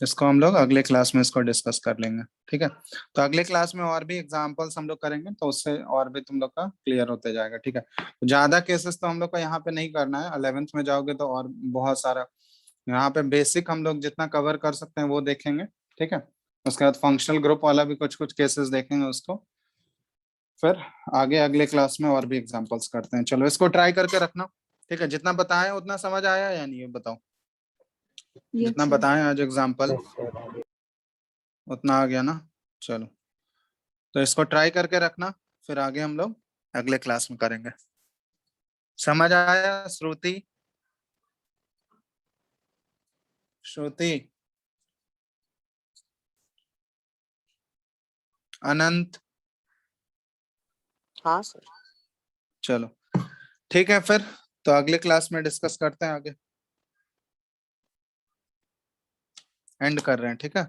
इसको हम लोग अगले क्लास में इसको डिस्कस कर लेंगे, ठीक है। तो अगले क्लास में और भी एग्जांपल्स हम लोग करेंगे, तो उससे और भी तुम लोग का क्लियर होते जाएगा, ठीक है। ज्यादा केसेस तो हम लोग को यहाँ पे नहीं करना है, 11th में जाओगे तो और बहुत सारा यहाँ पे बेसिक हम लोग जितना कवर कर सकते हैं वो देखेंगे, ठीक है। उसके बाद फंक्शनल ग्रुप वाला भी कुछ कुछ केसेस देखेंगे उसको, फिर आगे अगले क्लास में और भी एग्जाम्पल्स करते हैं। चलो इसको ट्राई करके रखना, ठीक है। जितना बताया उतना समझ आया या नहीं, ये बताओ।
Yes,
जितना
sir.
बताएं आज एग्जाम्पल
Yes, sir.
उतना आ गया ना। चलो तो इसको ट्राई करके रखना, फिर आगे हम लोग अगले क्लास में करेंगे। समझ आया श्रुति? श्रुति, अनंत?
हाँ सर।
चलो ठीक है, फिर तो अगले क्लास में डिस्कस करते हैं आगे। एंड कर रहे हैं, ठीक है।